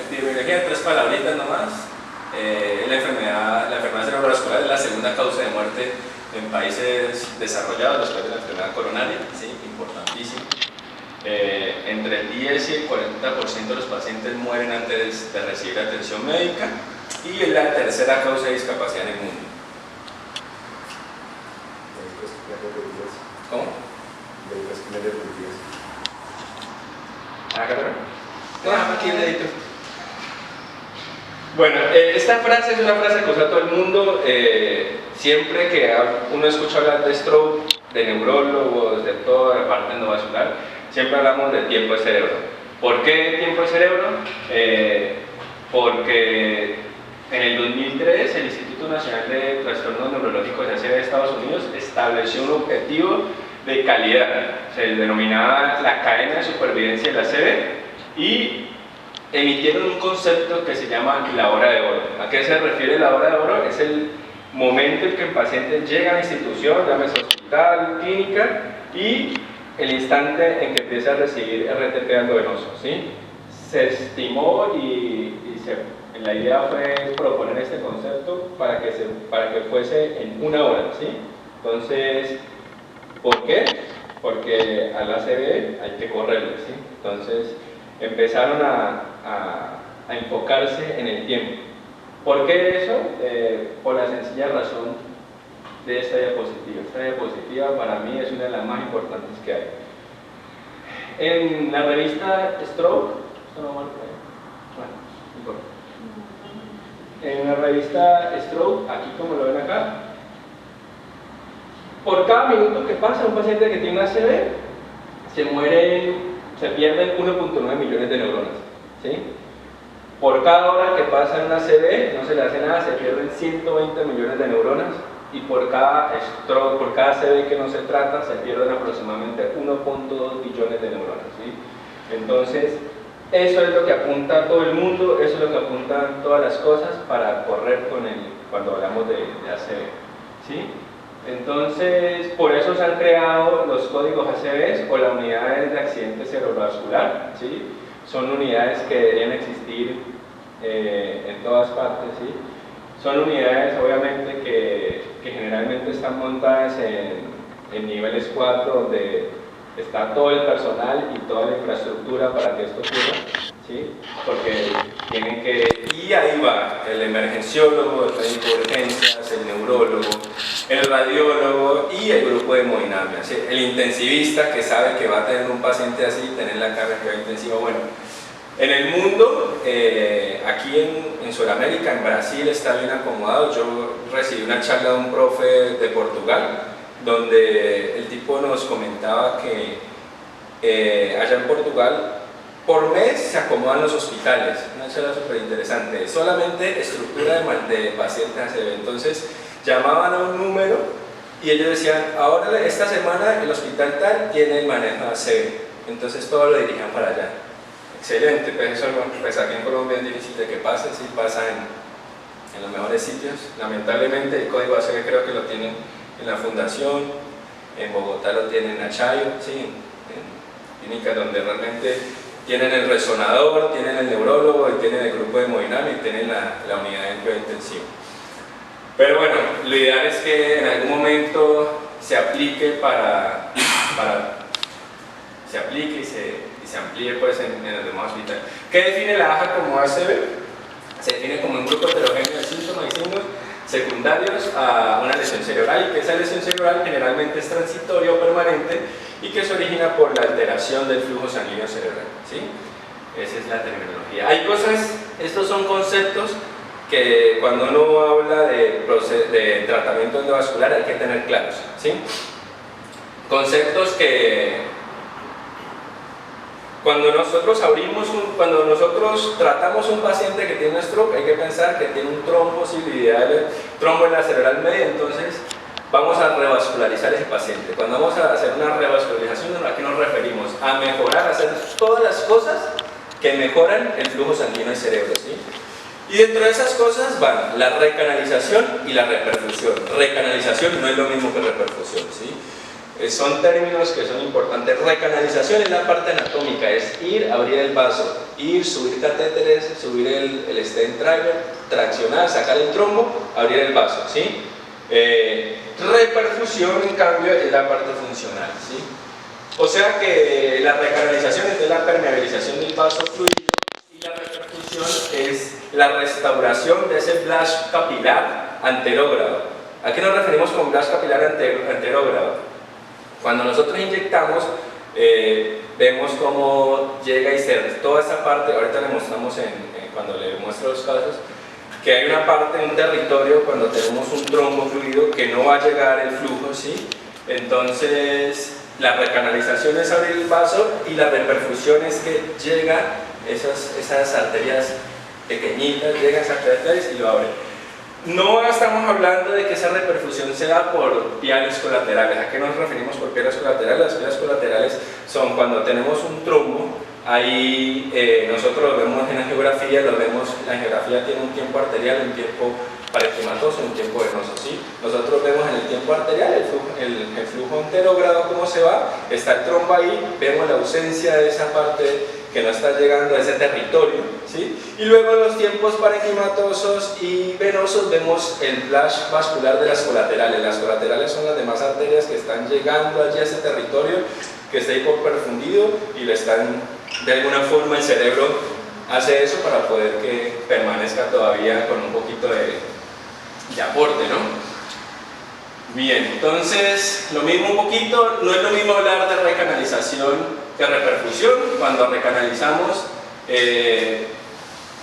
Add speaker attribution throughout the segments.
Speaker 1: Epidemiología en 3 palabritas nomás. La enfermedad cerebrovascular es la segunda causa de muerte en países desarrollados después de la enfermedad coronaria, ¿sí? Importantísimo. Entre el 10 y el 40% de los pacientes mueren antes de recibir atención médica, y es la tercera causa de discapacidad en el mundo. ¿Cómo? Aquí el dedito. Bueno, esta frase es una frase que usa todo el mundo. Siempre que uno escucha hablar de stroke, de neurólogos, de toda la parte endovascular, siempre hablamos del tiempo de cerebro. ¿Por qué tiempo de cerebro? Porque en el 2003 el Instituto Nacional de Trastornos Neurológicos de Estados Unidos estableció un objetivo de calidad, se denominaba la cadena de supervivencia de la ACV, y emitieron un concepto que se llama la hora de oro. ¿A qué se refiere la hora de oro? Es el momento en que el paciente llega a la institución, llámese hospital, clínica, y el instante en que empieza a recibir RTP endovenoso, ¿sí? Se estimó y la idea fue proponer este concepto para que fuese en 1 hora, ¿sí? Entonces, ¿por qué? Porque al ACV hay que correrle, ¿sí? Entonces, empezaron a enfocarse en el tiempo. ¿Por qué eso? Por la sencilla razón de esta diapositiva. Esta diapositiva para mí es una de las más importantes que hay. En la revista Stroke, esto no marca, bueno, no importa. En la revista Stroke, aquí como lo ven acá, por cada minuto que pasa un paciente que tiene ACV, se pierden 1.9 millones de neuronas, ¿sí? Por cada hora que pasa en una ACV, no se le hace nada, se pierden 120 millones de neuronas, y por cada stroke, por cada ACV que no se trata, se pierden aproximadamente 1.2 billones de neuronas, ¿sí? Entonces, eso es lo que apunta todo el mundo, eso es lo que apuntan todas las cosas para correr cuando hablamos de ACV, ¿sí? Entonces, por eso se han creado los códigos ACVs o las unidades de accidente cerebrovascular, ¿sí? Son unidades que deberían existir en todas partes, ¿sí? Son unidades, obviamente, que generalmente están montadas en niveles 4, donde está todo el personal y toda la infraestructura para que esto ocurra, ¿sí? Porque tienen que... Y ahí va el emergenciólogo, el médico de urgencias, el neurólogo, el radiólogo y el grupo de hemodinamia, ¿sí? El intensivista que sabe que va a tener un paciente así, tener la carga intensiva. Bueno, en el mundo, aquí en Sudamérica, en Brasil está bien acomodado. Yo recibí una charla de un profe de Portugal, donde el tipo nos comentaba que allá en Portugal por mes se acomodan los hospitales. Una charla súper interesante, solamente estructura de pacientes ACV. Entonces llamaban a un número y ellos decían, ahora esta semana el hospital tal tiene el manejo de ACV, entonces todo lo dirigían para allá. Excelente, pues eso pues aquí en Colombia es difícil de que pase, sí pasa en los mejores sitios. Lamentablemente el código ACV creo que lo tienen en la fundación, en Bogotá lo tienen en Achayo, sí, en clínicas donde realmente tienen el resonador, tienen el neurólogo y tienen el grupo de hemodinamia y tienen la unidad de cuidado intensivo. Pero bueno, lo ideal es que en algún momento se aplique se aplique y se amplíe pues en los demás hospitales. ¿Qué define la AJA como ACV? Se define como un grupo heterogéneo de síntomas y signos secundarios a una lesión cerebral, y que esa lesión cerebral generalmente es transitoria o permanente y que se origina por la alteración del flujo sanguíneo cerebral, ¿sí? Esa es la terminología. Hay cosas, estos son conceptos que cuando uno habla de tratamiento endovascular hay que tener claros, ¿sí? Conceptos que cuando nosotros tratamos un paciente que tiene un stroke, hay que pensar que tiene un trombo en la cerebral media, entonces vamos a revascularizar ese paciente. Cuando vamos a hacer una revascularización, ¿a qué nos referimos? A mejorar, a hacer todas las cosas que mejoran el flujo sanguíneo del cerebro, ¿sí? Y dentro de esas cosas van la recanalización y la reperfusión. Recanalización no es lo mismo que reperfusión, ¿sí? Son términos que son importantes. Recanalización es la parte anatómica, es ir, abrir el vaso, ir, subir catéteres, subir el stent driver, traccionar, sacar el trombo, abrir el vaso, ¿sí? Reperfusión, en cambio, es la parte funcional, ¿sí? O sea que la recanalización es la permeabilización del vaso fluido y la reperfusión es la restauración de ese flash capilar anterógrado. ¿A qué nos referimos con flash capilar anterógrado? Cuando nosotros inyectamos, vemos cómo llega y se toda esa parte, ahorita le mostramos cuando le muestro los casos, que hay una parte, un territorio, cuando tenemos un trombo fluido que no va a llegar el flujo, ¿sí? Entonces, la recanalización es abrir el vaso y la reperfusión es que llega esas arterias pequeñitas, llegan esas arterias y lo abren. No estamos hablando de que esa reperfusión sea por piales colaterales. ¿A qué nos referimos por piales colaterales? Las piales colaterales son cuando tenemos un trombo, ahí nosotros lo vemos en la angiografía, la angiografía tiene un tiempo arterial, un tiempo parenquimatoso y un tiempo venoso, ¿sí? Nosotros vemos en el tiempo arterial el flujo anterógrado, cómo se va, está el trombo ahí, vemos la ausencia de esa parte que no está llegando a ese territorio, ¿sí? Y luego en los tiempos parenquimatosos y venosos vemos el flash vascular de las colaterales. Las colaterales son las demás arterias que están llegando allí a ese territorio, que está hipoperfundido y le están, de alguna forma el cerebro hace eso para poder que permanezca todavía con un poquito de aporte, ¿no? Bien, entonces, lo mismo un poquito, no es lo mismo hablar de recanalización que reperfusión. Cuando recanalizamos,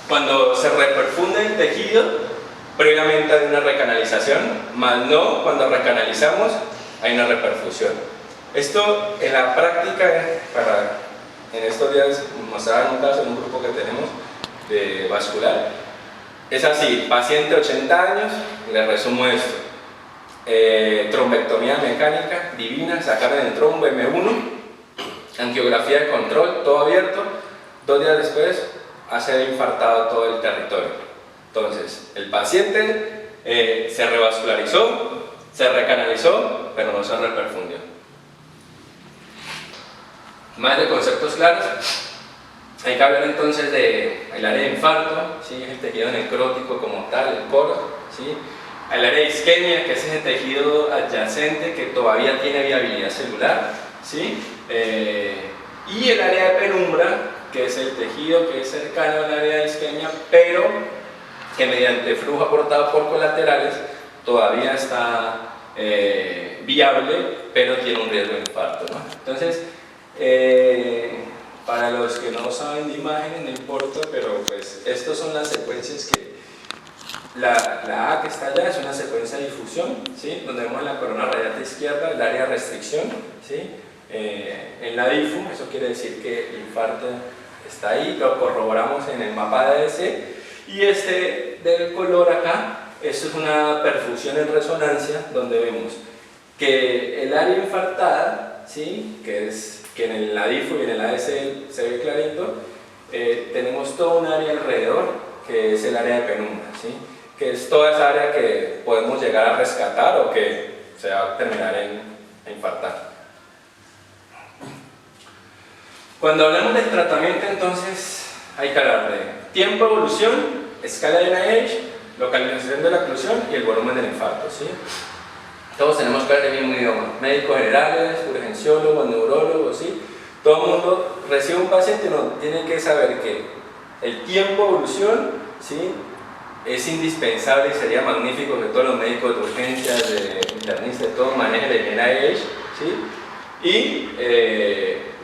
Speaker 1: cuando se reperfunde el tejido, previamente hay una recanalización, más no cuando recanalizamos hay una reperfusión. Esto en la práctica, en estos días mostraban un caso en un grupo que tenemos de vascular, es así: paciente 80 años, le resumo esto. Trombectomía mecánica, divina, sacaron el trombo M1, angiografía de control, todo abierto. 2 días después hace infartado todo el territorio. Entonces, el paciente se revascularizó, se recanalizó, pero no se reperfundió. Más de conceptos claros, hay que hablar entonces del área de infarto, ¿sí? El tejido necrótico como tal, el core, ¿sí? El área de isquemia, que es ese tejido adyacente que todavía tiene viabilidad celular, ¿sí? Y el área de penumbra, que es el tejido que es cercano al área de isquemia, pero que mediante flujo aportado por colaterales todavía está viable, pero tiene un riesgo de infarto, ¿no? Entonces, para los que no saben de imágenes, no importa, pero pues estas son las secuencias que la A que está allá es una secuencia de difusión, ¿sí? Donde vemos en la corona radiata izquierda el área de restricción, ¿sí? En la difu, eso quiere decir que el infarto está ahí, lo corroboramos en el mapa de ADC, y este del color acá, esto es una perfusión en resonancia, donde vemos que el área infartada, ¿sí? que en la difu y en el ADC se ve clarito, tenemos todo un área alrededor, que es el área de penumbra, ¿sí? Que es toda esa área que podemos llegar a rescatar o que se va a terminar en infartar. Cuando hablamos del tratamiento, entonces hay que hablar de tiempo, evolución, escala de NIH, localización de la oclusión y el volumen del infarto, ¿sí? Todos tenemos que hablar el mismo idioma: médicos generales, urgenciólogos, neurólogos, ¿sí? Todo el mundo recibe un paciente y uno tiene que saber que el tiempo, evolución, ¿sí? Es indispensable y sería magnífico que todos los médicos de urgencias, de internistas, todos manejen el NIH, ¿sí? Y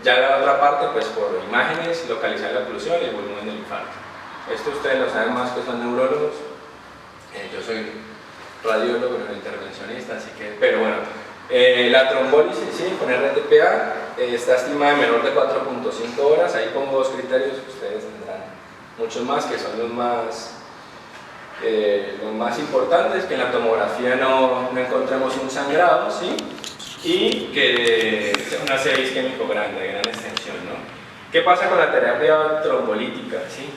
Speaker 1: ya la otra parte, pues por imágenes, localizar la oclusión y el volumen del infarto. Esto ustedes lo saben más que son neurólogos. Yo soy radiólogo, no intervencionista, así que, pero bueno, la trombólisis, sí, con RTPA está estimada en menor de 4.5 horas. Ahí pongo 2 criterios, ustedes tendrán muchos más, que son los más importantes: que en la tomografía no encontremos un sangrado, ¿sí? Y que sea una serie isquémico grande, de gran extensión, ¿no? ¿Qué pasa con la terapia trombolítica? ¿Sí?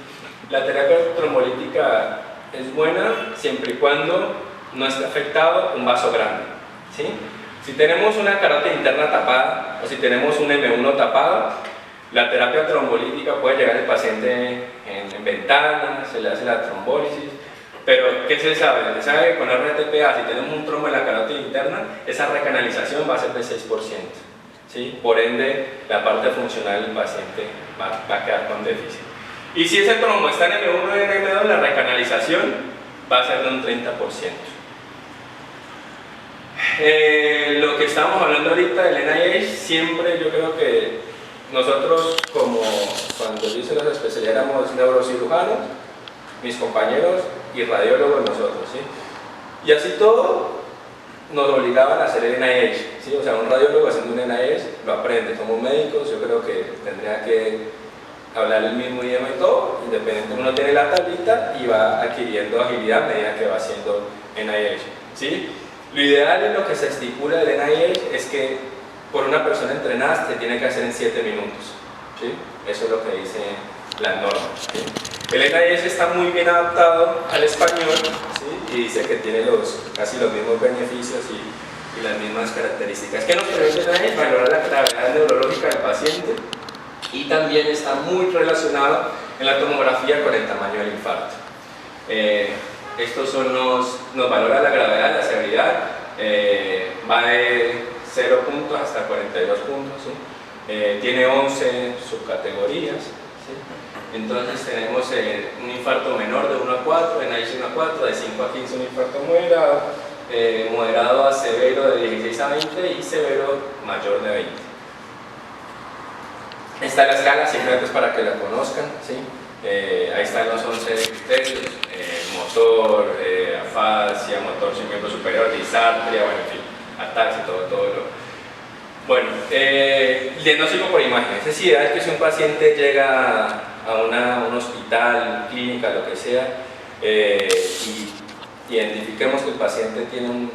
Speaker 1: La terapia trombolítica es buena siempre y cuando no esté afectado un vaso grande, ¿sí? Si tenemos una carótida interna tapada o si tenemos un M1 tapado, la terapia trombolítica puede llegar al paciente en ventana, se le hace la trombólisis, pero ¿qué se sabe? Se sabe que con RTPA, si tenemos un trombo en la carótida interna, esa recanalización va a ser de 6%. ¿Sí? Por ende, la parte funcional del paciente va a quedar con déficit. Y si ese trombo está en M1 y en M2, la recanalización va a ser de un 30%. Lo que estábamos hablando ahorita del NIH, siempre yo creo que nosotros, como cuando yo hice las especialidades, éramos neurocirujanos, mis compañeros y radiólogos nosotros, ¿sí? Y así todo nos obligaban a hacer el NIH, ¿sí? O sea, un radiólogo haciendo un NIH lo aprende. Somos médicos, yo creo que tendría que hablar el mismo idioma y todo, independientemente, uno tiene la tablita y va adquiriendo agilidad a medida que va haciendo NIH, ¿sí? Lo ideal en lo que se estipula del NIH es que por una persona entrenada se tiene que hacer en 7 minutos, ¿sí? Eso es lo que dicen las normas, ¿sí? El NIH está muy bien adaptado al español, ¿sí? Y dice que tiene casi los mismos beneficios y las mismas características. ¿Qué nos permite el NIH? Valorar la gravedad neurológica del paciente, y también está muy relacionado en la tomografía con el tamaño del infarto. Estos son nos valora la gravedad, la severidad, va de 0 puntos hasta 42 puntos, ¿sí? Tiene 11 subcategorías, ¿sí? Entonces tenemos un infarto menor de 1 a 4, NIH 1 a 4, de 5 a 15 un infarto moderado, moderado a severo de 16 a 20 y severo mayor de 20. Está la escala, simplemente es para que la conozcan, ¿sí? Ahí están los 11 criterios, motor, afasia, motor sin miembro superior, disartria, bueno, en fin, ataxia, todo lo... Bueno, diagnóstico por imágenes. Es ideal que si un paciente llega a un hospital, clínica, lo que sea, y identifiquemos que el paciente tiene un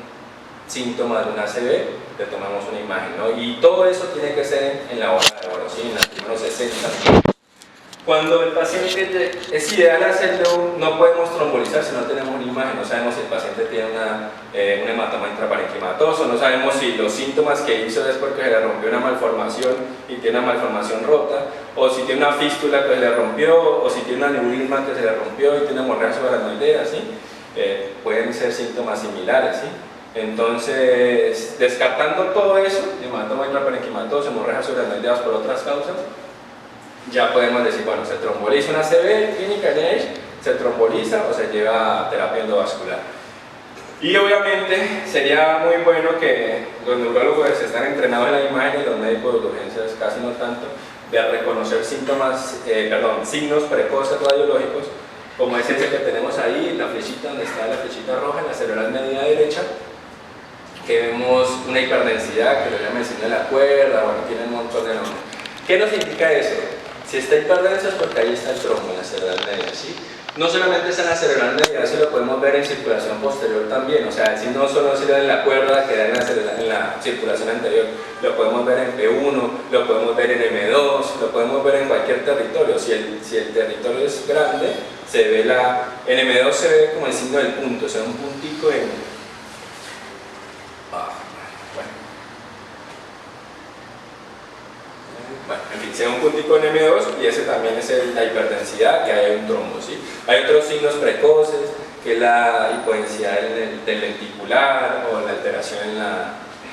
Speaker 1: síntoma de una ACV, le tomamos una imagen, ¿no? Y todo eso tiene que ser en la hora de oro, ¿sí? En los primeros 60 minutos. Cuando el paciente, es ideal hacerlo, no podemos trombolizar si no tenemos una imagen, no sabemos si el paciente tiene un hematoma intraparenquimatoso, no sabemos si los síntomas que hizo es porque se le rompió una malformación y tiene una malformación rota, o si tiene una fístula que se le rompió, o si tiene un aneurisma que se le rompió y tiene hemorragia subaracnoidea, ¿sí? Pueden ser síntomas similares, ¿sí? Entonces, descartando todo eso, hematoma intraparenquimatoso, hemorragia subaracnoidea por otras causas, ya podemos decir, bueno, se tromboliza una ACV clínica NIH, se tromboliza o se lleva a terapia endovascular. Y obviamente sería muy bueno que los neurólogos están entrenados en la imagen y los médicos de urgencias casi no tanto, de reconocer signos precoces radiológicos, como es ese que tenemos ahí, la flechita donde está la flechita roja en la cerebral media derecha, que vemos una hiperdensidad, que lo ya mencioné la cuerda, bueno, tiene un montón de nombres. ¿Qué nos indica eso? Si está hiperdenso es porque ahí está el trombo en la cerebral media, ¿sí? No solamente está en la cerebral media, eso lo podemos ver en circulación posterior también, o sea, si no solo sirve en la cuerda, queda en la circulación anterior, lo podemos ver en P1, lo podemos ver en M2, lo podemos ver en cualquier territorio. Si el territorio es grande, se ve en M2 se ve como el signo del punto, o sea, un puntico en... Bueno, en fin, se ve un puntico en M2 y ese también es la hiperdensidad, que hay un trombo, ¿sí? Hay otros signos precoces, que es la hipodensidad del lenticular o la alteración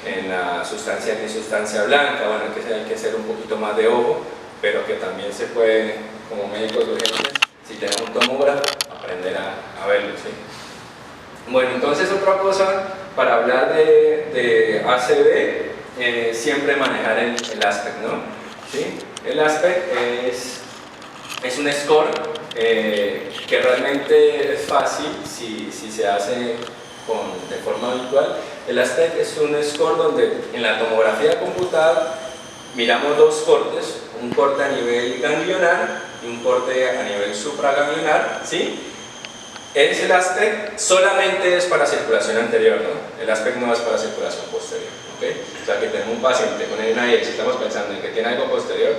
Speaker 1: en la sustancia blanca, bueno, que hay que hacer un poquito más de ojo, pero que también se puede, como médicos de urgencias, si tenemos un tomógrafo, aprender a verlo, ¿sí? Bueno, entonces otra cosa para hablar de ACV, siempre manejar el ASPECT, ¿no? ¿Sí? El ASPECT es un score que realmente es fácil si se hace de forma habitual. El ASPECT es un score donde en la tomografía computada miramos dos cortes, un corte a nivel ganglionar y un corte a nivel supraganglionar, ¿sí? El ASPECT solamente es para circulación anterior, ¿no? El ASPECT no es para circulación posterior, ¿okay? O sea, que tenemos un paciente con el NIH, estamos pensando en que tiene algo posterior,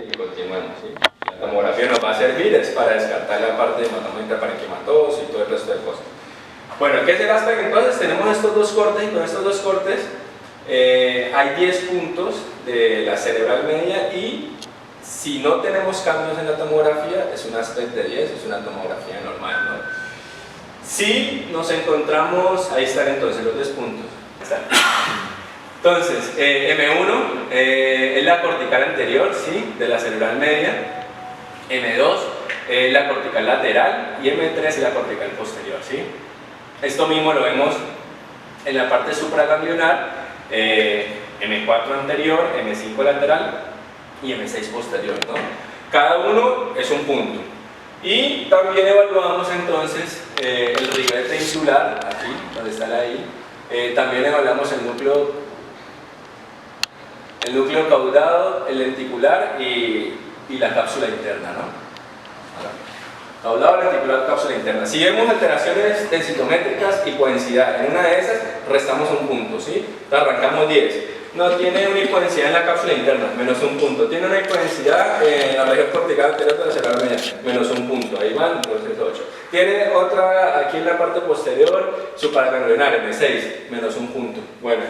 Speaker 1: y continuamos, ¿sí? La tomografía nos va a servir, es para descartar la parte de hematoma intraparenquimatoso y todo el resto de cosas. Bueno, ¿qué es el ASPECT? Entonces tenemos estos dos cortes y con estos dos cortes hay 10 puntos de la cerebral media y si no tenemos cambios en la tomografía es un aspect de 10, es una tomografía normal, ¿no? Si nos encontramos, ahí están entonces los 10 puntos. Entonces, M1 es la cortical anterior, ¿sí? De la cerebral media. M2 es la cortical lateral y M3 es la cortical posterior, ¿sí? Esto mismo lo vemos en la parte supraganglionar, M4 anterior, M5 lateral y M6 posterior, ¿no? Cada uno es un punto. Y también evaluamos entonces el ribete insular, aquí, donde está la I. También evaluamos el núcleo caudado, el lenticular y la cápsula interna, ¿no? Caudado, lenticular, cápsula interna. Si vemos alteraciones densitométricas y codensidad en una de esas, restamos un punto, ¿sí? Arrancamos 10. No tiene una hipodensidad en la cápsula interna, menos un punto. Tiene una hipodensidad en la región cortical anterior de la cerebral media, menos un punto. Ahí van, entonces 8. Tiene otra aquí en la parte posterior, supraganglionar, M6, menos un punto. Bueno,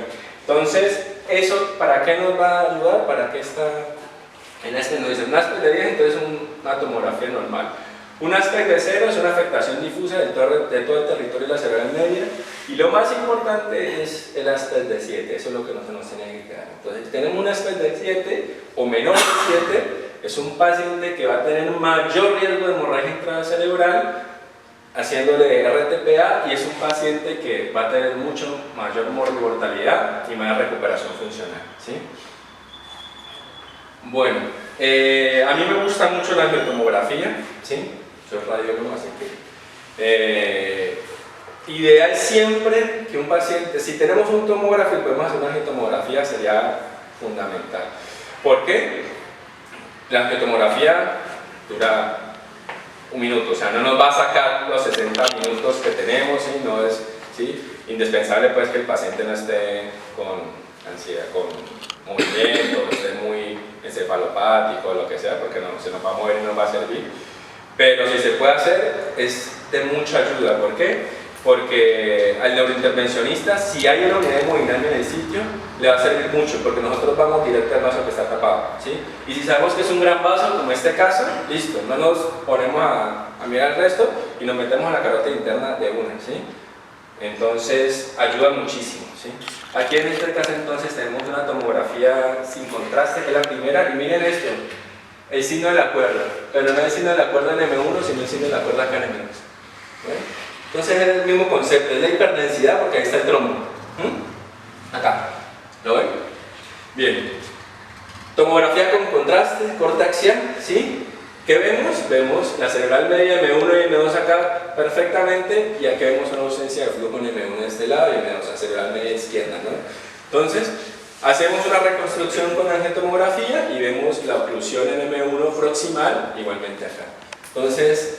Speaker 1: entonces, ¿eso para qué nos va a ayudar? Para que esta, en este nos dice un aspect de 10, entonces una tomografía normal. Un aspect de 0 es una afectación difusa de todo el territorio de la cerebral media y lo más importante es el aspect de 7, eso es lo que no se nos tiene que quedar. Entonces, si tenemos un aspect de 7 o menor de 7, es un paciente que va a tener mayor riesgo de hemorragia intracerebral haciéndole RTPA y es un paciente que va a tener mucho mayor mortalidad y más recuperación funcional, ¿sí? Bueno, a mí me gusta mucho la angiotomografía, ¿sí? Soy radiólogo, así que ideal siempre que un paciente, si tenemos un tomógrafo y podemos hacer una angiotomografía sería fundamental. ¿Por qué? La angiotomografía dura un minuto, o sea, no nos va a sacar los 60 minutos que tenemos, ¿sí? No es, ¿sí? Indispensable pues que el paciente no esté con ansiedad, con movimiento, esté muy encefalopático, lo que sea, porque no, se nos va a mover y no va a servir. Pero si se puede hacer, es de mucha ayuda. ¿Por qué? Porque al neurointervencionista, si hay una unidad hemodinamia en el sitio, le va a servir mucho, porque nosotros vamos directo al vaso que está tapado, ¿sí? Y si sabemos que es un gran vaso, como este caso, listo, no nos ponemos a mirar el resto y nos metemos a la carótida interna de una, ¿sí? Entonces, ayuda muchísimo, ¿sí? Aquí en este caso, entonces, tenemos una tomografía sin contraste, que es la primera, y miren esto, el signo de la cuerda, pero no es el signo de la cuerda en M1, sino el signo de la cuerda acá en M2. Entonces es el mismo concepto, es la hiperdensidad porque ahí está el trombo. Acá, ¿lo ven? Bien. Tomografía con contraste, corte axial, ¿sí? ¿Qué vemos? Vemos la cerebral media M1 y M2 acá perfectamente y aquí vemos una ausencia de flujo en M1 de este lado y M2 la cerebral media izquierda, ¿no? Entonces, hacemos una reconstrucción con angiotomografía y vemos la oclusión en M1 proximal igualmente acá. Entonces,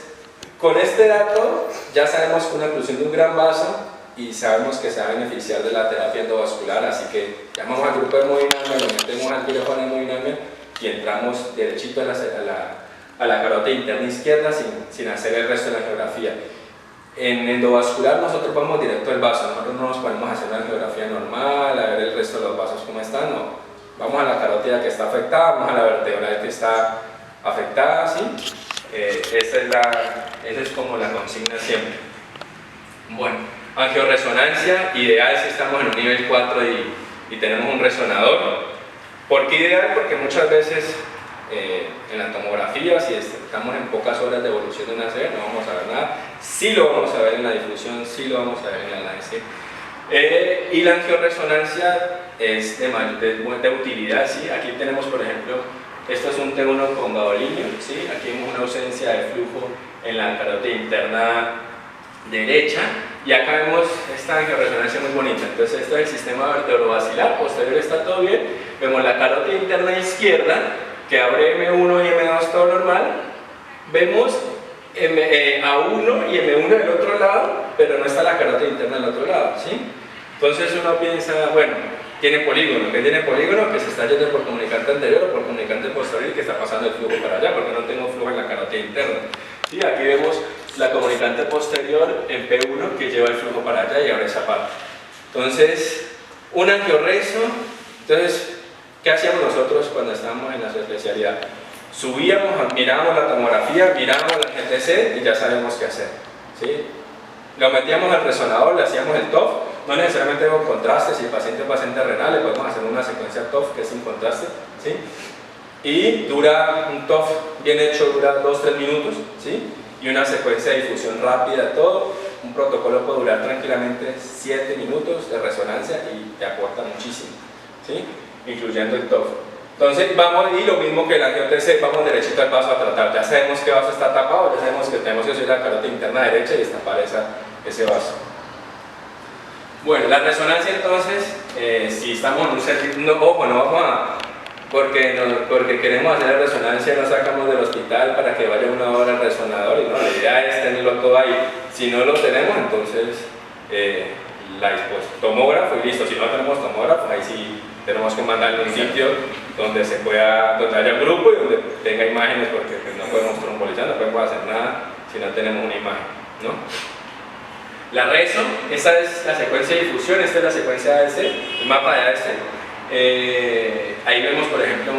Speaker 1: con este dato ya sabemos que una oclusión de un gran vaso y sabemos que se va a beneficiar de la terapia endovascular, así que llamamos al grupo de hemodinamia, lo metemos al quirófano de hemodinamia y entramos derechito a la carótida interna izquierda sin hacer el resto de la angiografía. En endovascular nosotros vamos directo al vaso, nosotros no nos ponemos a hacer una angiografía normal, a ver el resto de los vasos cómo están, no. Vamos a la carótida que está afectada, vamos a la vertebral que está afectada, ¿sí? Esa es como la consigna siempre. Bueno, angioresonancia, ideal si estamos en un nivel 4 y tenemos un resonador. ¿Por qué ideal? Porque muchas veces en la tomografía, si estamos en pocas horas de evolución de una ACV, no vamos a ver nada. Sí lo vamos a ver en la difusión, sí lo vamos a ver en el análisis. Y la angioresonancia es de utilidad, ¿sí? Aquí tenemos, por ejemplo, esto es un T1 con gadolinio, ¿sí? Aquí vemos una ausencia de flujo en la carótida interna derecha y acá vemos esta angioresonancia muy bonita. Entonces esto es el sistema vertebrovascular, posterior está todo bien, vemos la carótida interna izquierda que abre M1 y M2 todo normal, vemos A1 y M1 del otro lado, pero no está la carótida interna del otro lado, ¿sí? Entonces uno piensa, bueno, tiene polígono, ¿qué tiene polígono? Que se está yendo por comunicante anterior o por comunicante posterior y que está pasando el flujo para allá, porque no tengo flujo en la carótida interna. ¿Sí? Aquí vemos la comunicante posterior en P1 que lleva el flujo para allá y abre esa parte. Entonces, Un angiorezo. Entonces, ¿qué hacíamos nosotros cuando estábamos en la especialidad? Subíamos, mirábamos la tomografía, mirábamos la GTC y ya sabemos qué hacer, ¿sí? Lo metíamos al resonador, le hacíamos el TOF, no necesariamente con contraste. Si el paciente es paciente renal, le podemos hacer una secuencia TOF que es sin contraste, ¿sí? Y dura, un TOF bien hecho dura 2-3 minutos, ¿sí? Y una secuencia de difusión rápida, todo. Un protocolo puede durar tranquilamente 7 minutos de resonancia y te aporta muchísimo, ¿sí? Incluyendo el TOF. Entonces vamos, y lo mismo que el angio-TC, vamos derechito al vaso a tratar. Ya sabemos que vaso está tapado, ya sabemos que tenemos que subir la carótida interna derecha y destapar ese vaso. Bueno, la resonancia entonces, si estamos en un servicio, no, ojo, no vamos a, porque queremos hacer la resonancia, no sacamos del hospital para que vaya una hora al resonador, y no, la idea es tenerlo todo ahí. Si no lo tenemos, entonces tomógrafo y listo. Si no tenemos tomógrafo, ahí sí tenemos que mandarle un sitio donde haya un grupo y donde tenga imágenes, porque pues, no podemos trombolizar, no podemos hacer nada si no tenemos una imagen, ¿no? La reso, esta es la secuencia de difusión, esta es la secuencia ADC, el mapa de ADC. Ahí vemos, por ejemplo,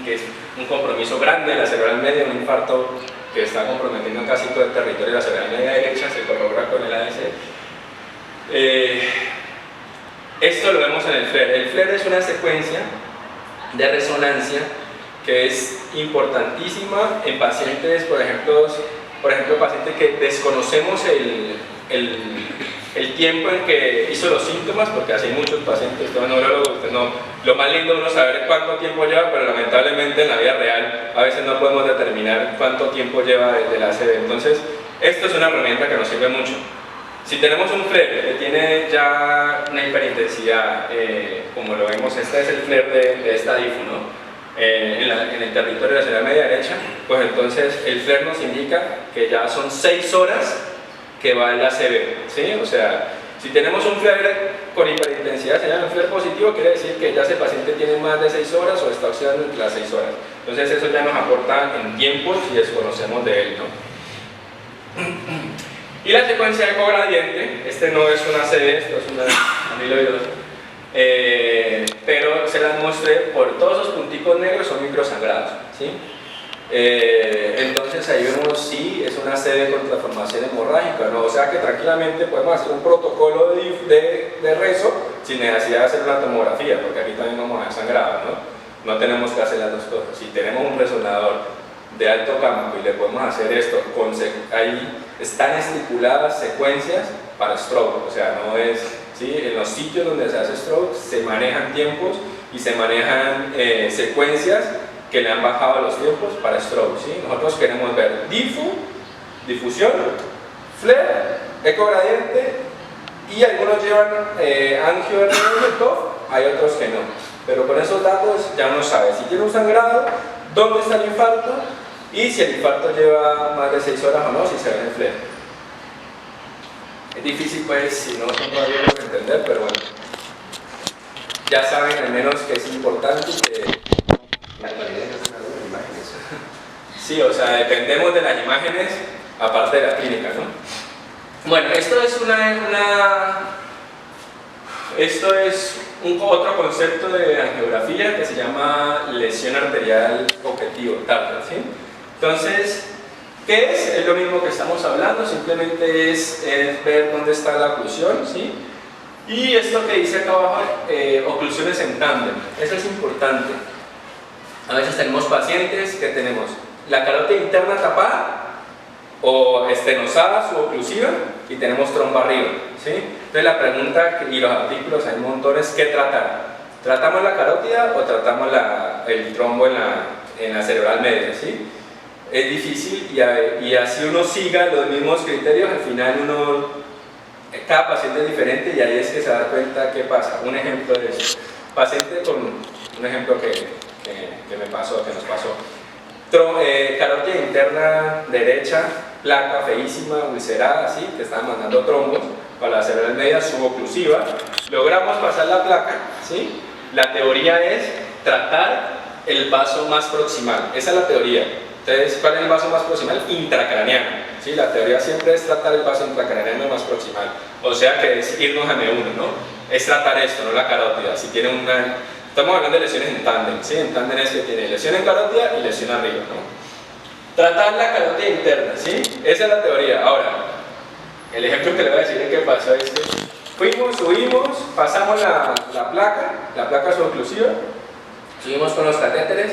Speaker 1: que es un compromiso grande en la cerebral media, un infarto que está comprometiendo casi todo el territorio de la cerebral media derecha, se corrobora con el ADC. Esto lo vemos en el FLAIR. El FLAIR es una secuencia de resonancia que es importantísima en pacientes, por ejemplo pacientes que desconocemos el tiempo en que hizo los síntomas, porque así hay muchos pacientes, lo más lindo es uno saber cuánto tiempo lleva, pero lamentablemente en la vida real a veces no podemos determinar cuánto tiempo lleva desde la ACV. Entonces, esto es una herramienta que nos sirve mucho. Si tenemos un FLAIR que tiene ya una hiperintensidad, como lo vemos, este es el FLAIR de esta DIFU, ¿no? En el territorio de la cerebral media derecha, pues entonces el FLAIR nos indica que ya son 6 horas que va en la ACV, ¿sí? O sea, si tenemos un FLAIR con hiperintensidad, sería un FLAIR positivo, quiere decir que ya ese paciente tiene más de 6 horas o está oscilando entre las 6 horas. Entonces eso ya nos aporta en tiempos y desconocemos de él, ¿no? Y la secuencia de cogradiente, este no es una ACV, esto es una amiloidosis, pero se las mostré por todos esos punticos negros, son microsangrados, ¿sí? Entonces ahí vemos si es una ACV con transformación hemorrágica, ¿no? O sea que tranquilamente podemos hacer un protocolo de rezo sin necesidad de hacer una tomografía, porque aquí también vamos a ver sangrado, ¿no? No tenemos que hacer las dos cosas. Si tenemos un resonador de alto campo y le podemos hacer esto, ahí están estipuladas secuencias para stroke, o sea, no es, ¿sí? En los sitios donde se hace stroke se manejan tiempos y se manejan secuencias que le han bajado los tiempos para stroke, ¿sí? Nosotros queremos ver difusión, FLAIR, ecogradiente, y algunos llevan angio RN, TOF, hay otros que no, pero con esos datos ya uno sabe si tiene un sangrado, dónde está el infarto y si el infarto lleva más de 6 horas o no, si se ve en el FLAIR. Es difícil pues, si no son todavía por entender, pero bueno, ya saben al menos que es importante que la calidad de las imágenes. Sí, o sea, dependemos de las imágenes aparte de la clínica, ¿no? Bueno, esto es otro concepto de angiografía que se llama lesión arterial objetivo, TARDA, ¿sí? Entonces, ¿qué es? Es lo mismo que estamos hablando, simplemente es ver dónde está la oclusión, ¿sí? Y esto que dice acá abajo, oclusiones en tándem, eso es importante. A veces tenemos pacientes que tenemos la carótida interna tapada o estenosada, suboclusiva, y tenemos trombo arriba, ¿sí? Entonces la pregunta, y los artículos hay montones, ¿qué tratar? ¿Tratamos la carótida o tratamos el trombo en la cerebral media, ¿sí? Es difícil y así uno siga los mismos criterios, al final cada paciente es diferente y ahí es que se da cuenta qué pasa. Un ejemplo de eso, paciente con un ejemplo que nos pasó. Carótida interna derecha, placa feísima, ulcerada, ¿sí? Que estaban mandando trombos para la cerebral media suboclusiva. Logramos pasar la placa, ¿sí? La teoría es tratar el vaso más proximal, esa es la teoría. Entonces, ¿cuál es el vaso más proximal? Intracraneano, ¿sí? La teoría siempre es tratar el vaso intracraneano más proximal, o sea que es irnos a M1, ¿no? es tratar esto, no la carótida. Si tiene una, estamos hablando de lesiones en tándem, ¿sí? En tándem es que tiene lesión en carótida y lesión arriba, ¿no? Tratar la carótida interna, ¿sí? Esa es la teoría. Ahora, el ejemplo que le voy a decir es que pasó es que fuimos, subimos, pasamos la placa suboclusiva, subimos con los catéteres,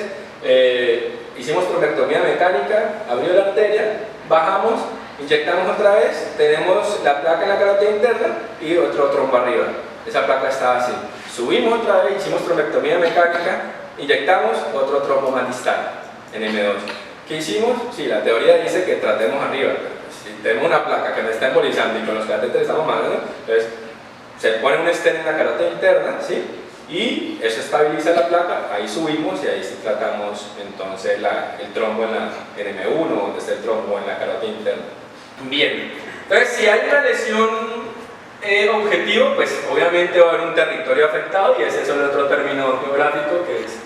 Speaker 1: hicimos trombectomía mecánica, abrió la arteria, bajamos, inyectamos otra vez, tenemos la placa en la carótida interna y otro trombo arriba. Esa placa estaba así. Subimos otra vez, hicimos trombectomía mecánica, inyectamos otro trombo más distal en M2. ¿Qué hicimos? Sí, la teoría dice que tratemos arriba. Si tenemos una placa que me está embolizando y con los catéteres estamos mandando, entonces se pone un stent en la carótida interna, ¿sí? Y eso estabiliza la placa, ahí subimos y ahí sí tratamos entonces el trombo en M1, donde está el trombo en la carótida interna. Bien, entonces si hay una lesión objetivo, pues obviamente va a haber un territorio afectado y ese es el otro término geográfico que es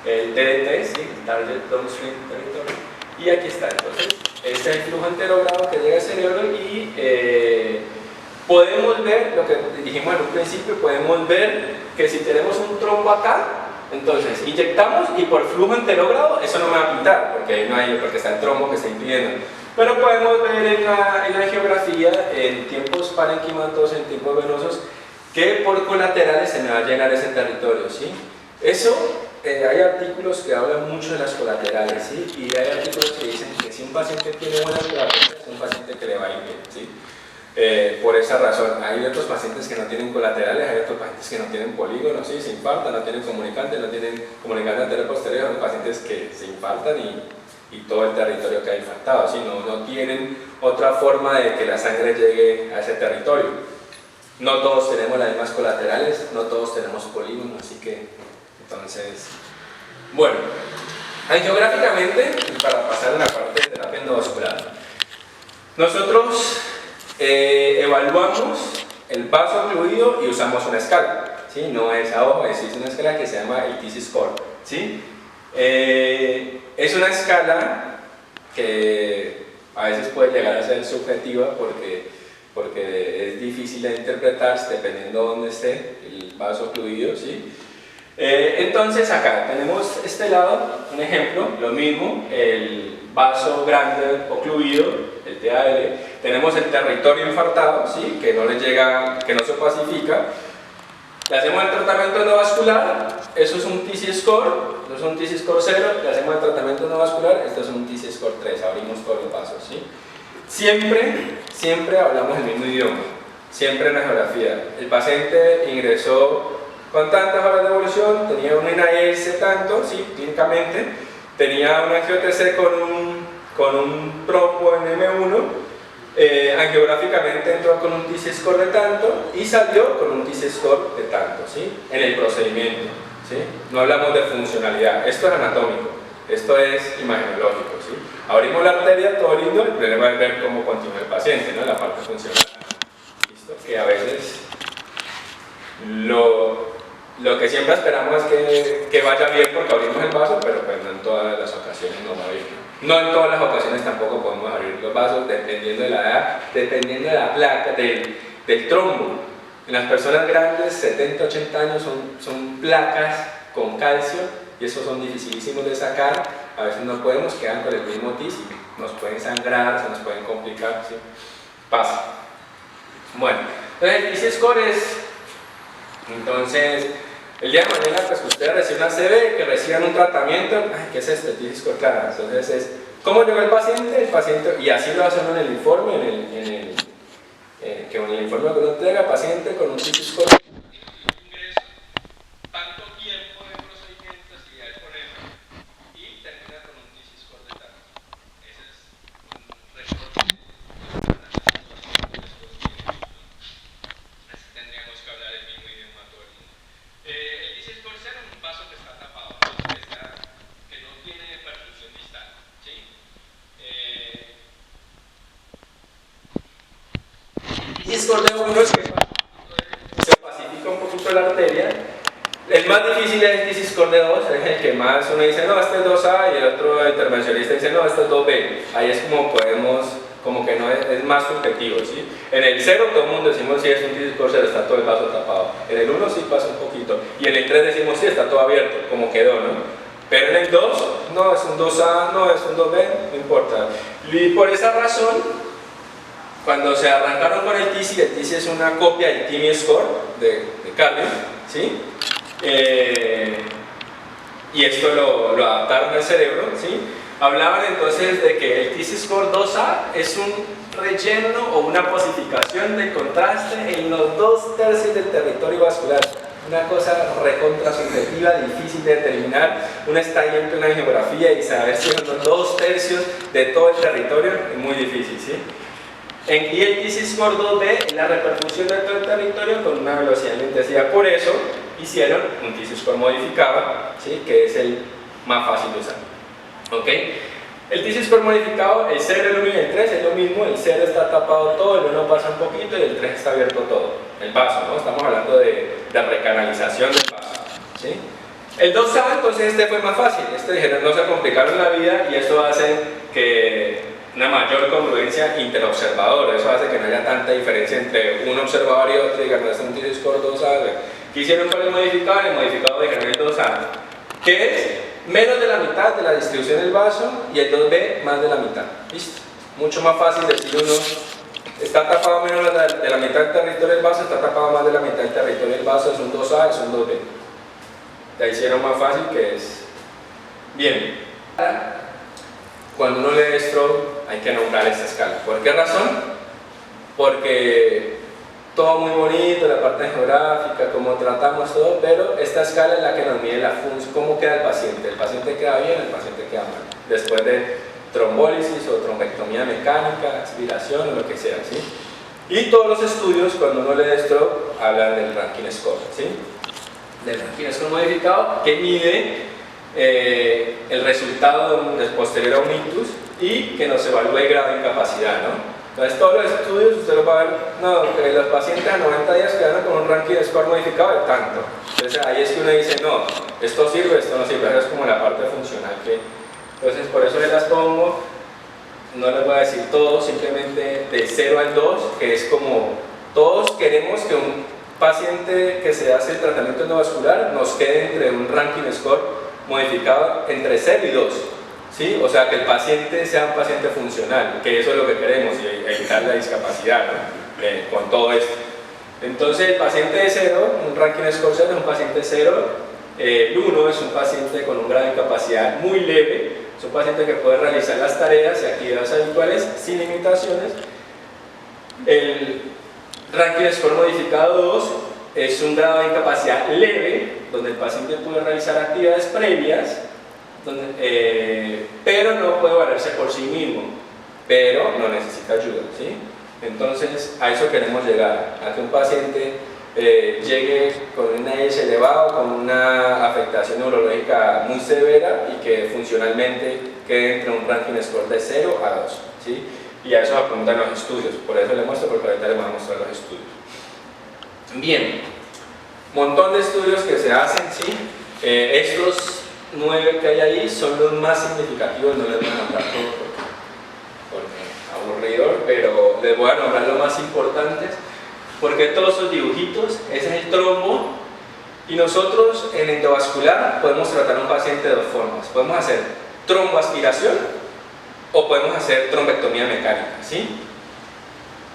Speaker 1: el TDT, ¿sí? Target Downstream Territory. Y aquí está, entonces, este es el flujo enterogrado que llega al cerebro y podemos ver, lo que dijimos en un principio, podemos ver que si tenemos un trombo acá, entonces inyectamos y por flujo enterogrado eso no me va a pintar, porque no hay, porque está el trombo que está impidiendo. Pero podemos ver en la geografía, en tiempos parenquimatosos, en tiempos venosos, que por colaterales se me va a llenar ese territorio, ¿sí? Eso, hay artículos que hablan mucho de las colaterales, ¿sí? Y hay artículos que dicen que si un paciente tiene buenas colaterales, es un paciente que le va a ir bien, ¿sí? Por esa razón, hay otros pacientes que no tienen colaterales, hay otros pacientes que no tienen polígonos, ¿sí? Se infartan, no tienen comunicante, no tienen comunicante anterior-posterior, hay pacientes que se infartan y todo el territorio queda infartado, ¿sí? No tienen otra forma de que la sangre llegue a ese territorio. No todos tenemos las mismas colaterales, no todos tenemos polígonos, así que, entonces, bueno, angiográficamente, para pasar a la parte de terapia endovascular, nosotros evaluamos el vaso ocluido y usamos una escala, ¿sí? No es a ojo, existe una escala que se llama el TIS score, ¿sí? Es una escala que a veces puede llegar a ser subjetiva porque es difícil de interpretar dependiendo de dónde esté el vaso ocluido, ¿sí? Entonces acá tenemos este lado, un ejemplo, lo mismo, el vaso grande ocluido, el TAL, tenemos el territorio infartado, ¿sí? Que no le llega, que no se pacifica. Le hacemos el tratamiento endovascular, eso es un TC score, eso es un TC score 0, le hacemos el tratamiento endovascular, esto es un TC score 3, abrimos todos los vasos, ¿sí? Siempre hablamos el mismo idioma, siempre en la geografía. El paciente ingresó con tantas horas de evolución, tenía un NAS tanto, ¿sí? Clínicamente, tenía un angio-TC con un trombo en M1, angiográficamente entró con un TC score de tanto y salió con un TC score de tanto, ¿sí? En el procedimiento, ¿sí? No hablamos de funcionalidad, esto es anatómico, esto es imagenológico, ¿sí? Abrimos la arteria, todo lindo, el problema es ver cómo continúa el paciente, ¿no? La parte funcional, ¿listo? Que a veces lo que siempre esperamos es que vaya bien porque abrimos el vaso, pero pues no en todas las ocasiones no va bien. No en todas las ocasiones tampoco podemos abrir los vasos dependiendo de la edad, dependiendo de la placa, del trombo. En las personas grandes, 70, 80 años, son placas con calcio y esos son dificilísimos de sacar. A veces no podemos, quedan con el mismo TIS y nos pueden sangrar, se nos pueden complicar, ¿sí? Pasa. Bueno, entonces el TIS score es, entonces, el día de mañana pues ustedes reciben una CB, que reciban un tratamiento, ay, ¿qué es esto? TIS score, claro, entonces es, ¿cómo llegó el paciente? Y así lo hacemos en el informe, que en el informe que uno entrega, paciente con un TIS score, ingreso, tanto tiempo de procedimiento, actividades con eso, y termina con un TIS score de tanto. Ese es un recorte. Así tendríamos que hablar el mismo idioma todo el mundo. El TIS score 0 es un vaso que está tapado, que no tiene perfusión distal, ¿sí? TIS score de 1 es que se pacifica un poquito la arteria. El más difícil es el TIS score de 2, es el que más uno dice, no, este es 2A, y el otro intervencionista dice, no, este es 2B. Ahí es como podemos como que no es más subjetivo, ¿sí? En el 0 todo el mundo decimos si es un TC score 0, está todo el vaso tapado. En el 1 sí pasa un poquito. Y en el 3 decimos sí, está todo abierto, como quedó, ¿no? Pero en el 2, no, es un 2A, no, es un 2B, no importa. Y por esa razón, cuando se arrancaron con el TC es una copia del TIMI Score de Carlin, ¿sí? Y esto lo adaptaron al cerebro, ¿sí? Hablaban entonces de que el TC Score 2A es un relleno o una posificación de contraste en los 2/3 del territorio vascular. Una cosa recontra subjetiva, difícil de determinar. Uno está yendo en una geografía y saber si son los 2/3 de todo el territorio es muy difícil, ¿sí? Y el TC Score 2B es la repercusión de todo el territorio con una velocidad y intensidad. Por eso hicieron un TC Score modificado, ¿sí? Que es el más fácil de usar. ¿Ok? El TC Score modificado, el 0, el 1 y el 3 es lo mismo. El 0 está tapado todo, el 1 pasa un poquito y el 3 está abierto todo. El vaso, ¿no? Estamos hablando de recanalización del vaso, ¿sí? El 2A, entonces este fue más fácil. Dijeron, no se complicaron la vida y eso hace que una mayor congruencia interobservador. Eso hace que no haya tanta diferencia entre un observador y otro. Digan, no es un TC Score 2A. ¿Qué hicieron con el modificador? El modificador dijeron el 2A, que es menos de la mitad de la distribución del vaso, y el 2B más de la mitad. ¿Listo? Mucho más fácil decir uno está tapado menos de la mitad del territorio del vaso, está tapado más de la mitad del territorio del vaso, es un 2A, es un 2B. La hicieron más fácil, que es bien. Cuando uno lee stroke hay que nombrar esta escala. ¿Por qué razón? Porque todo muy bonito, la parte geográfica, cómo tratamos todo, pero esta escala es la que nos mide la función, cómo queda el paciente. El paciente queda bien, el paciente queda mal. Después de trombólisis o trombectomía mecánica, aspiración o lo que sea, ¿sí? Y todos los estudios, cuando uno lee stroke, hablan del Rankin Score, ¿sí? Del Rankin Score modificado, que mide el resultado de posterior a un ictus y que nos evalúa el grado de incapacidad, ¿no? Entonces todos los estudios usted lo va a ver, no, que los pacientes a 90 días quedaron con un Rankin Score modificado de tanto. Entonces ahí es que uno dice, no, esto sirve, esto no sirve. Esa es como la parte funcional que... Entonces por eso les las pongo, no les voy a decir todo, simplemente de 0 al 2, que es como, todos queremos que un paciente que se hace el tratamiento endovascular nos quede entre un Rankin Score modificado entre 0 y 2. ¿Sí? O sea, que el paciente sea un paciente funcional, que eso es lo que queremos, y evitar la discapacidad, ¿no? Con todo esto. Entonces, el paciente de 0, un Rankin Score 0 es un paciente 0, el 1 es un paciente con un grado de incapacidad muy leve, es un paciente que puede realizar las tareas y actividades habituales sin limitaciones. El Rankin Score modificado 2 es un grado de incapacidad leve, donde el paciente puede realizar actividades previas, pero no puede valerse por sí mismo, pero no necesita ayuda, ¿sí? Entonces a eso queremos llegar, a que un paciente llegue con un IH elevado, con una afectación neurológica muy severa y que funcionalmente quede entre un Rankin Score de 0 a 2, ¿sí? Y a eso apuntan los estudios, por eso les muestro, porque ahorita les voy a mostrar los estudios. Bien, montón de estudios que se hacen, ¿sí? Estos 9 que hay ahí son los más significativos, no les voy a nombrar todos porque aburridor, pero les voy a nombrar los más importantes, porque todos esos dibujitos, ese es el trombo, y nosotros en endovascular podemos tratar a un paciente de dos formas. Podemos hacer tromboaspiración o podemos hacer trombectomía mecánica, ¿sí?